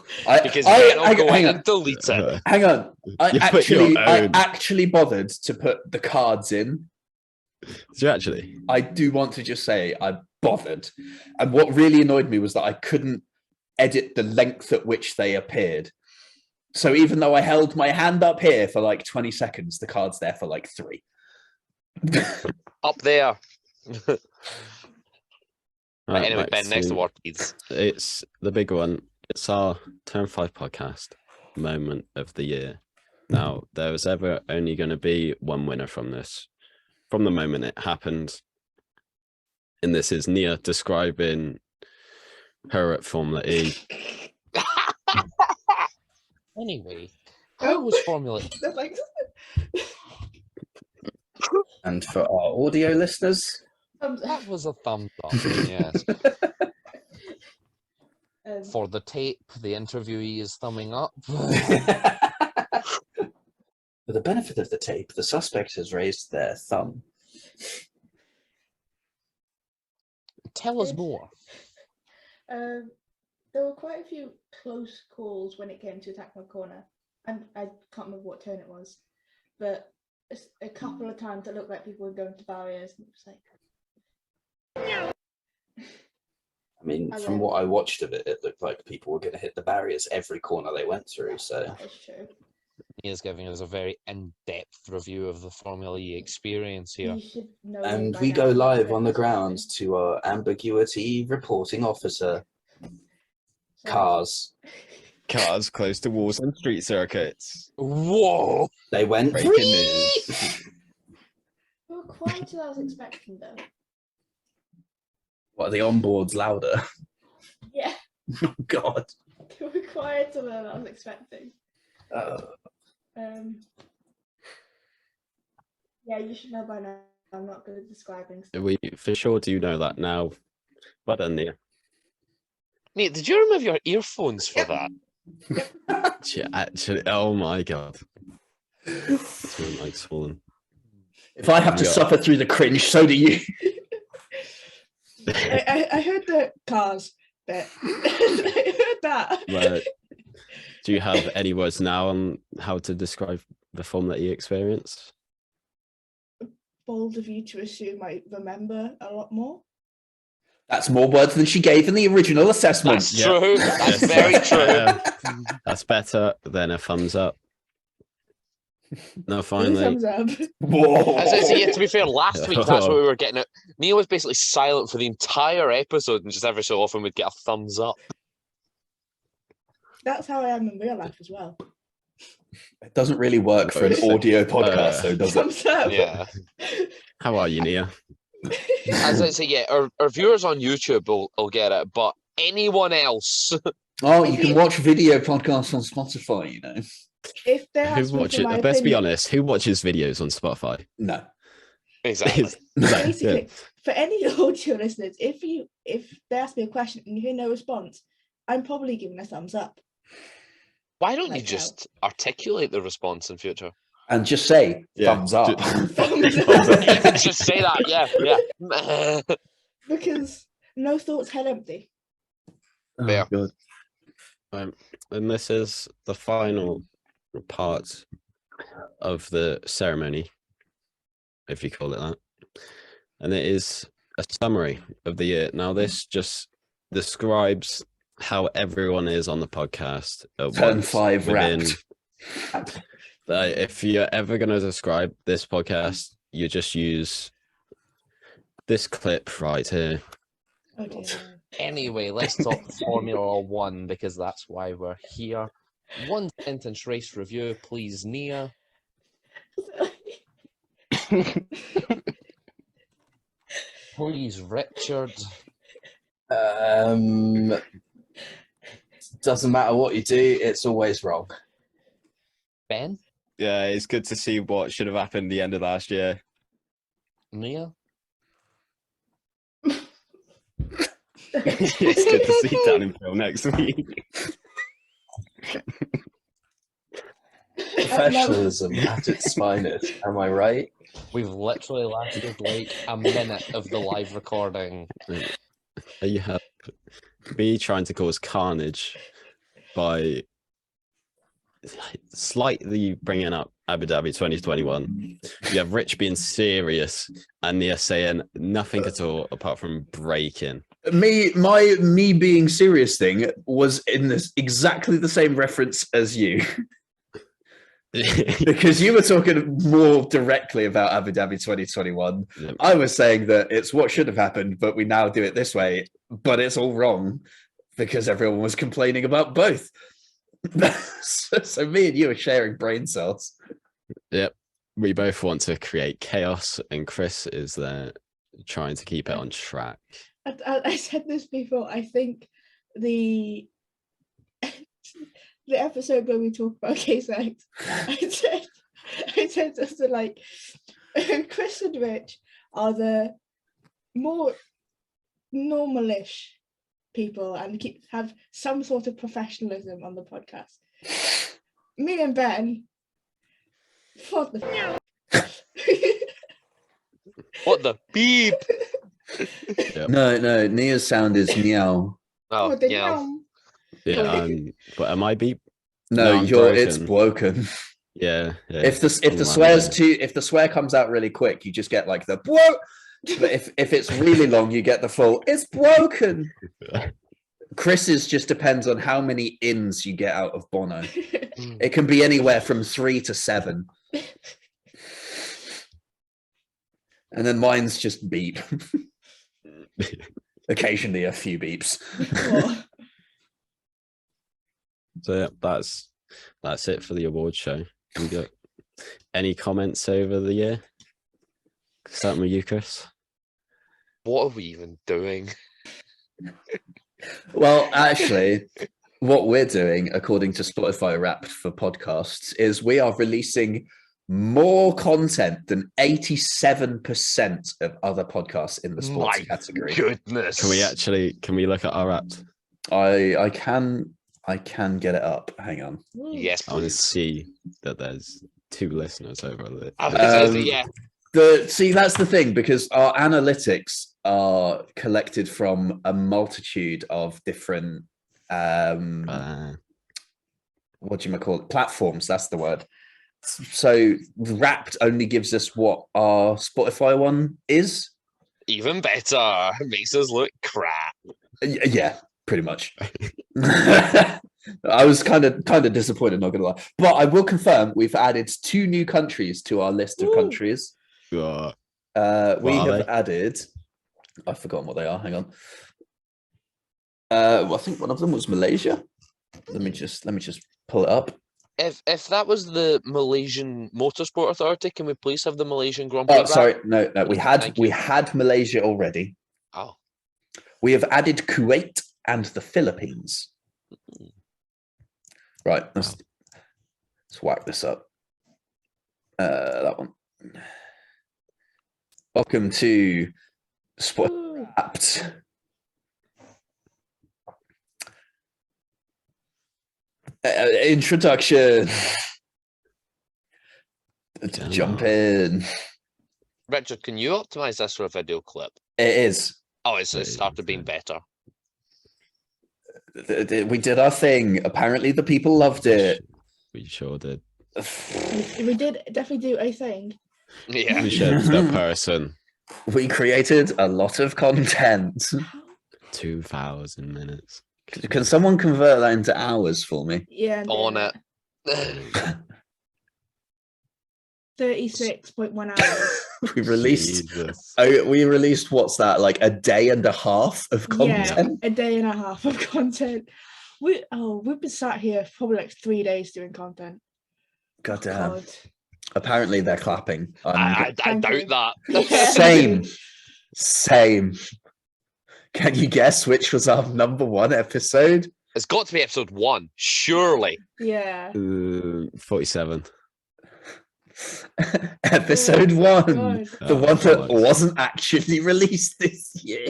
Because Ben will go hang in on. and delete it. Hang on. You put your I own. actually bothered to put the cards in. Do you actually? I do want to just say I bothered. And what really annoyed me was that I couldn't edit the length at which they appeared. So even though I held my hand up here for like 20 seconds, the card's there for like 3. Up there. Right, Anyway, back Ben, next to- award, please. It's the big one. It's our Turn 5 podcast moment of the year. Now, there was ever only going to be one winner from this, from the moment it happened. And this is Nia describing her at Formula E. Anyway, how was Formula E? No, thanks. And for our audio listeners, That was a thumbs up, yes. For the tape, the interviewee is thumbing up. for the benefit of the tape, the suspect has raised their thumb. Tell us more. There were quite a few close calls when it came to attack my corner, and I can't remember what turn it was, but a couple of times it looked like people were going to barriers, and it was like. I mean, from what I watched of it, it looked like people were going to hit the barriers every corner they went through. So That's true. Nia's giving us a very in-depth review of the Formula E experience here. You should know and by we now go that live I'm on the describing. grounds to our ambiguity reporting officer. So- Cars. Cars close to walls and street circuits. Whoa! They went. Breaking "Whee!" news. They were quieter than I was expecting, though. What, are the onboards louder? Yeah, Oh, God. they were quieter than I was expecting. Yeah, you should know by now. I'm not good at describing stuff. We for sure do know that now. Well done, Nia. Nate, did you remove your earphones for that? Actually, oh my God. It's my mic's fallen. If I have to Yeah. suffer through the cringe, so do you. I heard the cars bit. I heard that. But do you have any words now on how to describe the Formula E experience? Bold of you to assume I remember a lot more. That's more words than she gave in the original assessment. That's true. That's very true. That's better than a thumbs up. No, Two finally. thumbs up. Whoa. As I say, yeah, to be fair, last week that's what we were getting at. Neil was basically silent for the entire episode and just every so often would get a thumbs up. That's how I am in real life as well. It doesn't really work for an audio podcast, though, does it? Thumbs up. Yeah. How are you, Nia? As I say, yeah, our viewers on YouTube will get it, but anyone else. Oh, you can watch video podcasts on Spotify, you know. If they Who ask me for watches? my Let's be opinion- honest. Who watches videos on Spotify? No. Exactly. Basically, for any audio listeners, if they ask me a question and you hear no response, I'm probably giving a thumbs up. Why don't you Like just articulate the response in future? And just say, Yeah. thumbs up. Just say that, yeah. Because no thoughts, head empty. Oh, Yeah. God. And this is the final part of the ceremony, if you call it that. And it is a summary of the year. Now, this just describes how everyone is on the podcast. At Turn once 5 within- wrapped. If you're ever going to describe this podcast, you just use this clip right here. Oh dear. Anyway, let's talk Formula One because that's why we're here. One sentence race review, please, Nia. Please, Richard. Doesn't matter what you do, it's always wrong. Ben. Yeah, it's good to see what should have happened the end of last year. Nia. It's good to see Dan and Phil next week. Professionalism at its finest, am I right? We've literally lasted like a minute of the live recording. You have me trying to cause carnage by slightly bringing up Abu Dhabi 2021. You have Rich being serious and Nia saying nothing at all apart from breaking. Me being serious thing was in this exactly the same reference as you. Because you were talking more directly about Abu Dhabi 2021. Yep. I was saying that it's what should have happened, but we now do it this way, but it's all wrong because everyone was complaining about both. So me and you are sharing brain cells. Yep. We both want to create chaos, and Chris is there trying to keep it on track. I said this before. I think the episode where we talk about gay sex, I said just to like Chris and Rich are the more normalish people and have some sort of professionalism on the podcast. Me and Ben, what the What the beep? Yep. No, Nia's sound is meow. Oh, what the yeah. Yeah. But am I beep? No, I'm it's broken. Yeah. If the swear comes out really quick, you just get like the bro. But if it's really long, you get the full it's broken. Chris's just depends on how many ins you get out of Bono. It can be anywhere from 3 to 7. And then mine's just beep. Occasionally a few beeps. So yeah, that's it for the award show. We got any comments over the year? Starting with you, Chris. What are we even doing? Well, actually, what we're doing, according to Spotify Wrapped for podcasts, is we are releasing more content than 87% of other podcasts in the sports My category. goodness. Can we look at our app? I can get it up. Hang on. Yes, I want to please. see that there's 2 listeners over there. Yeah. See, that's the thing, because our analytics are collected from a multitude of different what do you call it? Platforms, that's the word. So Wrapped only gives us what our Spotify one is. Even better. Makes us look crap. Yeah, pretty much. I was kind of disappointed, not gonna lie. But I will confirm we've added 2 new countries to our list of countries. We have added. I've forgotten what they are. Hang on. Well, I think one of them was Malaysia. Let me just pull it up. If that was the Malaysian Motorsport Authority, can we please have the Malaysian Grand Prix? Oh, sorry, no, we had Malaysia already. Oh, we have added Kuwait and the Philippines. Right, let's whack this up. That one. Welcome to Spotify Wrapped. Introduction. Jump in. Richard, can you optimize this for a video clip? It is. Oh, it started being better. We did our thing. Apparently, the people loved it. We sure did. We did definitely do a thing. Yeah. We shared the person. We created a lot of content. 2,000 minutes. Can someone convert that into hours for me? Yeah. On it. 36.1 hours. We released what's that, like a day and a half of content? Yeah, a day and a half of content. We've been sat here probably like 3 days doing content. God damn. Apparently they're clapping. I doubt that. Same. Can you guess which was our number 1 episode? It's got to be episode 1, surely. Yeah. 47. Episode 1. The one that nice. wasn't actually released this year.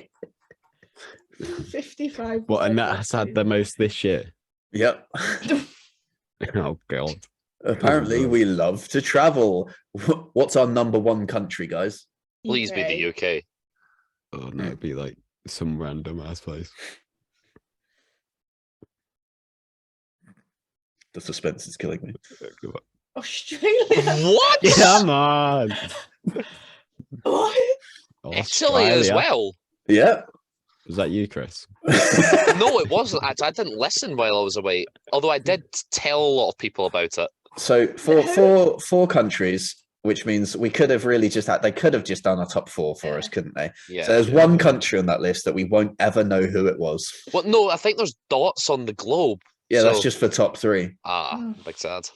55. What, and that has had the most this year? Yep. Oh, God. Apparently we love to travel. What's our number 1 country, guys? Please be the UK. Oh, no, it'd be like some random ass place. The suspense is killing me. Australia. What? Come on. What? Italy as well. Yeah. Was that you, Chris? No, it wasn't. I didn't listen while I was away. Although I did tell a lot of people about it. So four countries. which means we could have really just they could have just done a top 4 for us, couldn't they? Yeah. So there's one country on that list that we won't ever know who it was. Well, no, I think there's dots on the globe. Yeah, so... that's just for top 3. Big sad.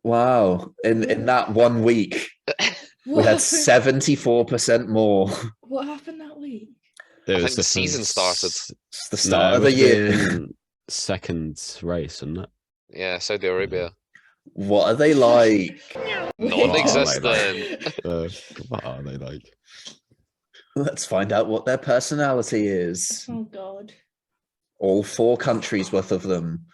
Wow. In that 1 week, we had 74% more. What happened that week? It I was think the season started. It's the start of the year. Second race, isn't it? Yeah, Saudi Arabia. What are they like? Non-existent. What are they like? Let's find out what their personality is. Oh God. All 4 countries worth of them.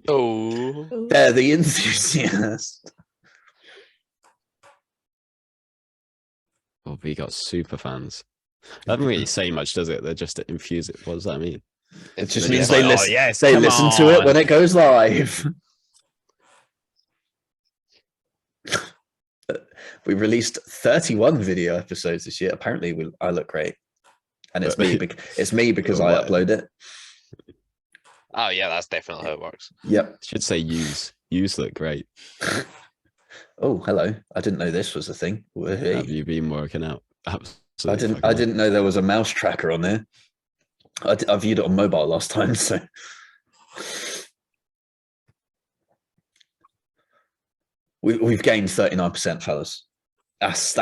Oh. They're the enthusiasts. Well, we got super fans. That doesn't really say much, does it? They're just infuse it. What does that mean? It just They're means just they like, listen. "Oh, yes, they come listen to it on." when it goes live. We released 31 video episodes this year. Apparently, I look great, and it's me. It's me because I upload it. Oh yeah, that's definitely how it works. Yep. Should say use. Use look great. Oh, hello. I didn't know this was a thing. Have you been working out? Absolutely. I didn't know there was a mouse tracker on there. I viewed it on mobile last time, so. We've gained 39%, fellas. That's.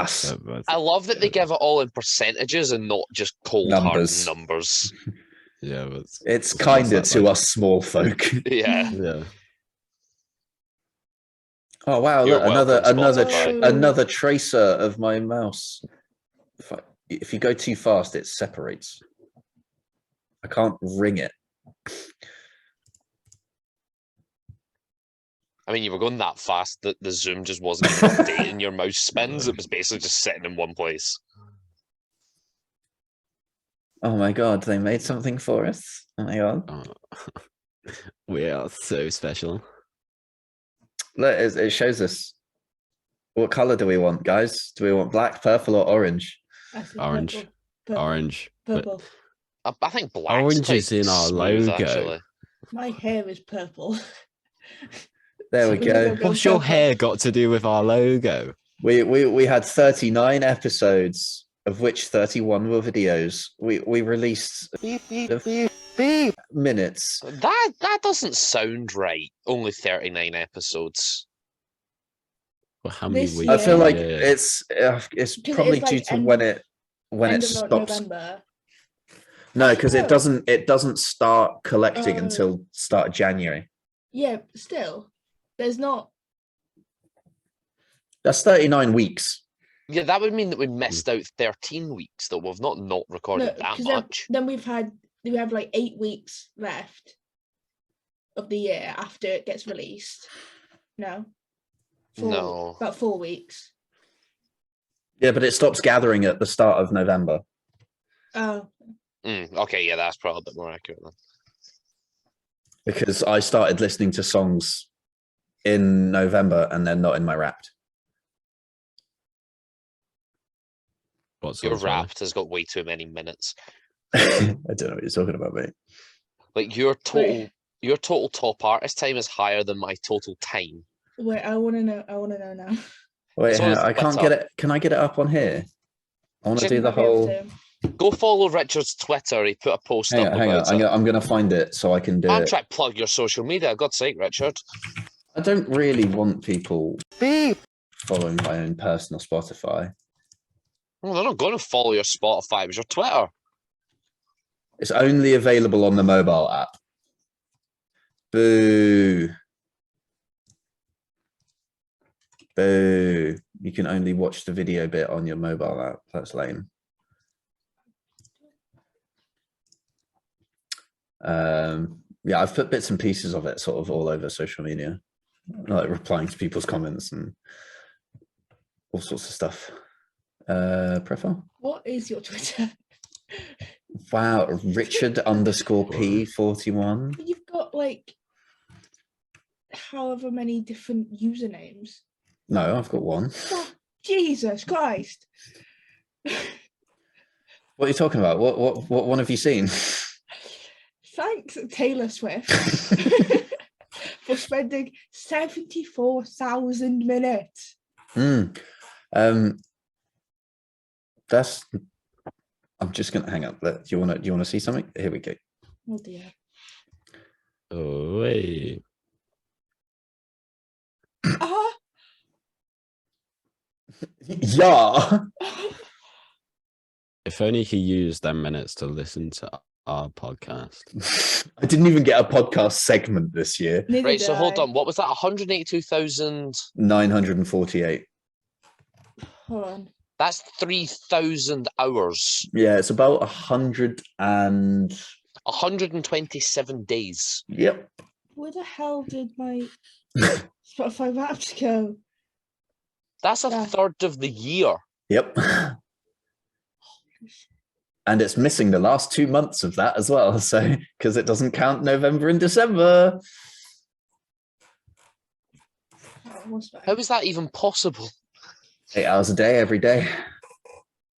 I love that they give it all in percentages and not just cold Numbers. hard numbers. Yeah, but it's kinder to us small folk. Yeah. Yeah. Oh wow! You're Look, welcome, Spotify. another tracer of my mouse. If you go too fast, it separates. I can't ring it. I mean, you were going that fast that the zoom just wasn't updating your mouse spins. It was basically just sitting in one place. Oh my god! They made something for us. Oh my god! We are so special. Look, it shows us. What color do we want, guys? Do we want black, purple, or orange? Orange. Purple. Orange. Purple. I think black. Orange is in our logo. Actually. My hair is purple. There we go. What's your hair got to do with our logo? We had 39 episodes, of which 31 were videos. We released minutes. That doesn't sound right. Only 39 episodes. Well, how many This weeks? I feel like Yeah. it's probably like due to end- when it End of stops. November. No, because Oh. it doesn't start collecting until start of January. Yeah, still, there's not. That's 39 weeks. Yeah, that would mean that we missed out 13 weeks, though. We've not recorded that 'cause much. Then we have like 8 weeks left of the year after it gets released. No. No. About 4 weeks. Yeah, but it stops gathering at the start of November. Oh. Okay, yeah, that's probably a bit more accurate then. Because I started listening to songs in November and they're not in my Wrapped. What's Your Wrapped has got way too many minutes. I don't know what you're talking about, mate. Like your total top artist time is higher than my total time. Wait, I want to know now. Wait, It's on his I can't Twitter. get it. Can I get it up on here? I want to do the Might be able whole. to. Go follow Richard's Twitter. He put a post Hang up on, hang on. about it. I'm going to find it so I can do I'm it. trying to plug your social media. God's sake, Richard. I don't really want people following my own personal Spotify. Well, they're not going to follow your Spotify. It was your Twitter. It's only available on the mobile app. Boo. Boo. You can only watch the video bit on your mobile app. That's lame. Yeah, I've put bits and pieces of it sort of all over social media, like replying to people's comments and all sorts of stuff. Profile? What is your Twitter? Wow, Richard_P41. You've got like however many different usernames. No, I've got one. Oh, Jesus Christ. What are you talking about? What one have you seen? Thanks, Taylor Swift, for spending 74,000 minutes. That's. I'm just gonna hang up. Do you wanna see something? Here we go. Oh dear. Oh, wait. Ah. Yeah. If only he used them minutes to listen to our podcast. I didn't even get a podcast segment this year. Neither Right, did so hold I. on. What was that? 182,000. 948. Hold on. That's 3,000 hours. Yeah, it's about 100 and 127 days. yep. Where the hell did my Spotify Wrapped go? That's a third of the year. Yep. And it's missing the last 2 months of that as well. So because it doesn't count November and December. How is that even possible? 8 hours a day, every day.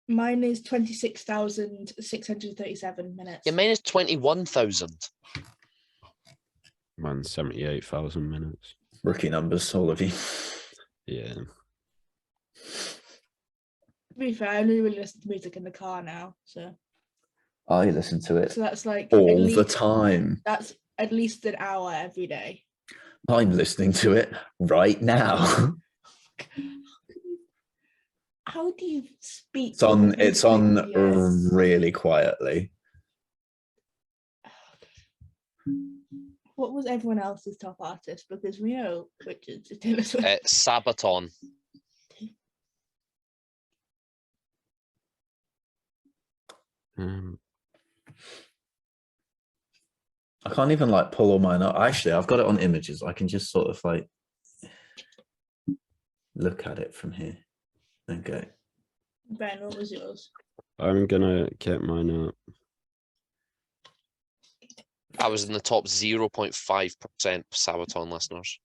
Mine is 26,637 minutes. Yeah, mine is 21,000. Man, 78,000 minutes. Rookie numbers, all of you. Yeah. To be fair, I only really listen to music in the car now, so I listen to it that's like all the time. That's at least an hour every day. I'm listening to it right now. How do you speak? It's on really quietly. What was everyone else's top artist? Because we know which is Taylor Swift. Sabaton. I can't even like pull all mine up. Actually, I've got it on images. I can just sort of like look at it from here and go. Ben, what was yours? I'm gonna get mine up. I was in the top 0.5% Sabaton listeners.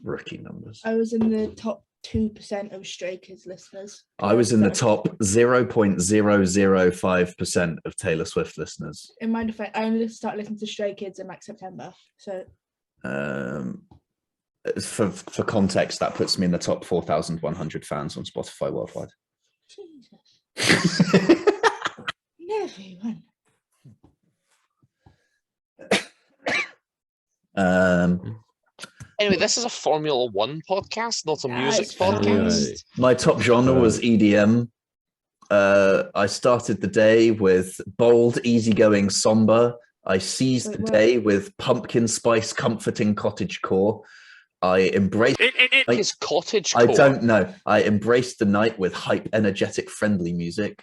Rookie numbers. I was in the top 2% of Stray Kids listeners. I was in the top 0.005% of Taylor Swift listeners. In my defense, I only started listening to Stray Kids in like September. So for context, that puts me in the top 4,100 fans on Spotify worldwide. Jesus. Everyone. Anyway, this is a Formula One podcast, not a music it's podcast. My top genre was EDM. I started the day with bold, easygoing, somber. I seized the day with pumpkin spice, comforting cottagecore. I embraced. It is cottagecore. I don't know. I embraced the night with hype, energetic, friendly music.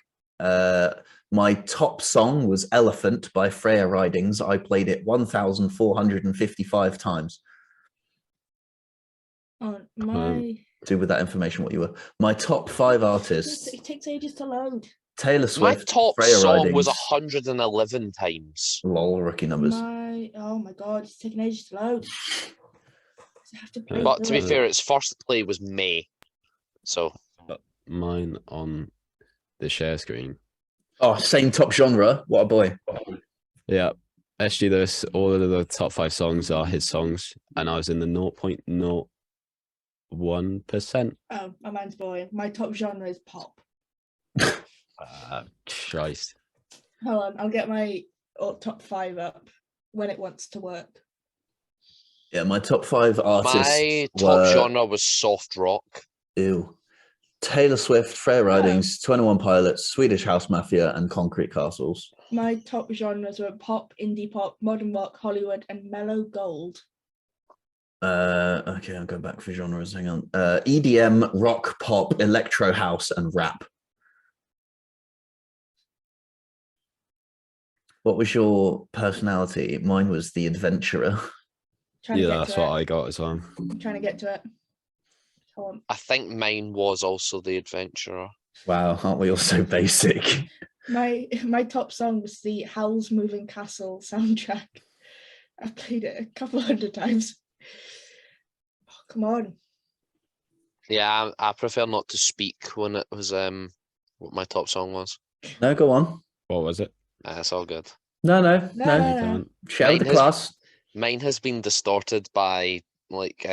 My top song was Elephant by Freya Ridings. I played it 1,455 times. Do with that information what you were. My top 5 artists. It takes ages to load. Taylor Swift. My top Freya song Ridings. was 111 times. Lol, rookie numbers. Oh my god, it's taking ages to load. I have to play But to be fair, its first play was May. So mine on the share screen. Oh, same top genre. What a boy. Yeah. Actually, there's all of the top 5 songs are his songs, and I was in the 0.01%. Oh, mine's boy. My top genre is pop. Christ. Hold on, I'll get my top 5 up when it wants to work. Yeah, my top 5 artists. My top genre was soft rock. Ew. Taylor Swift, Freya Ridings, 21 Pilots, Swedish House Mafia, and Concrete Castles. My top genres were pop, indie pop, modern rock, Hollywood, and mellow gold. Okay, I'll go back for genres. Hang on. EDM, rock, pop, electro house, and rap. What was your personality? Mine was the adventurer. Yeah, that's what I got as well. I'm trying to get to it. I think mine was also the adventurer. Wow, aren't we all so basic? My top song was the Howl's Moving Castle soundtrack. I've played it a couple hundred times. Oh, come on. Yeah, I prefer not to speak when it was what my top song was. No, go on. What was it? It's all good. No. No. Share with the class. Mine has been distorted by like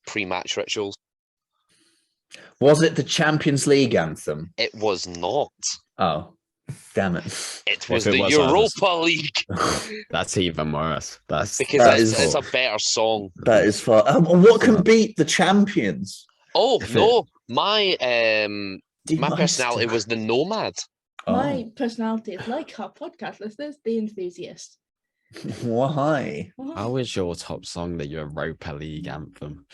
pre-match rituals. Was it the Champions League anthem? It was not. Oh, damn it. It was it the was, I was- Europa League That's even worse. That's because That it's is- a better song. That is far. What can beat the champions? Oh If no, my Devised. personality was the Nomad. My personality is like our podcast listeners, the enthusiast. Why? How is your top song the Europa League anthem?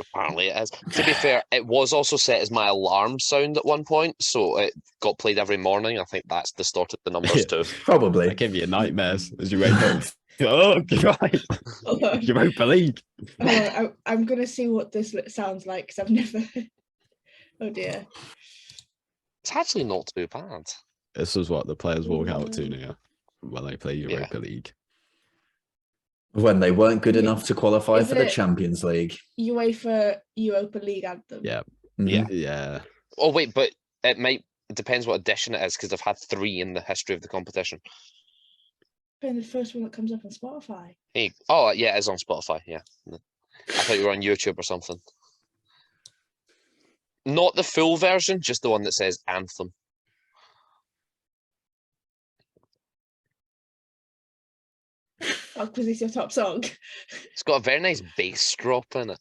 Apparently it is. To be fair, it was also set as my alarm sound at one point, so it got played every morning. I think that's distorted the numbers too. Probably. I give you nightmares as you wake up. Oh, God. Europa League. I'm gonna see what this sounds like because I've never. Oh dear. It's actually not too bad. This is what the players walk out to now when they play Europa League. When they weren't good Yeah. enough to qualify Is for the it- Champions League. UEFA Europa League anthem. Yeah. Yeah. Yeah. Oh wait, but it depends what edition it is because I've had 3 in the history of the competition. And the first one that comes up on Spotify. Hey, oh yeah, it is on Spotify. Yeah, I thought you were on YouTube or something. Not the full version, just the one that says Anthem. Oh, because it's your top song. It's got a very nice bass drop in it.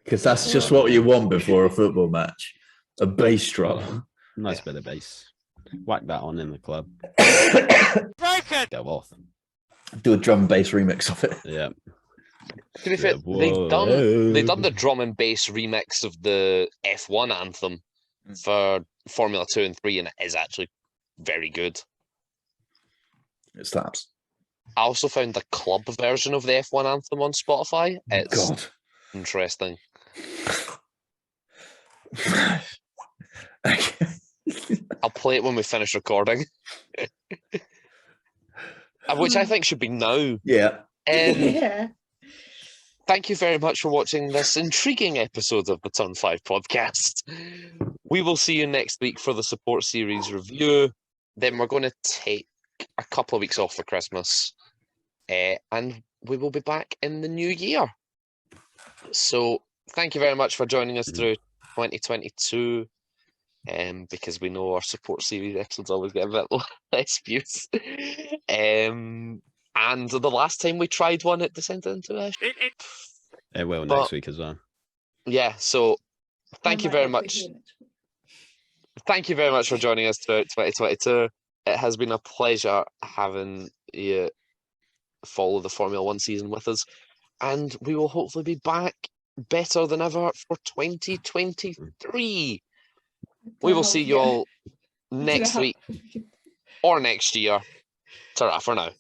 Because that's just what you want before a football match. A bass drop. Nice bit of bass. Whack that on in the club. Go off. Do a drum and bass remix of it. Yeah. To be fair, they've done the drum and bass remix of the F1 anthem for Formula 2 and 3, and it is actually very good. It slaps. I also found the club version of the F1 anthem on Spotify. It's God. interesting. I'll play it when we finish recording. Which I think should be now. Yeah. Yeah. Thank you very much for watching this intriguing episode of the Turn 5 podcast. We will see you next week for the support series review. Then we're going to take a couple of weeks off for Christmas. And we will be back in the new year. So thank you very much for joining us through 2022. Because we know our support series episodes always get a bit less views. And the last time we tried one, it descended into a... It will But- next week as well. Yeah, so thank you very much. Thank you very much for joining us throughout 2022. It has been a pleasure having you follow the Formula 1 season with us. And we will hopefully be back better than ever for 2023. We will see you all next week or next year. Ta-ra for now.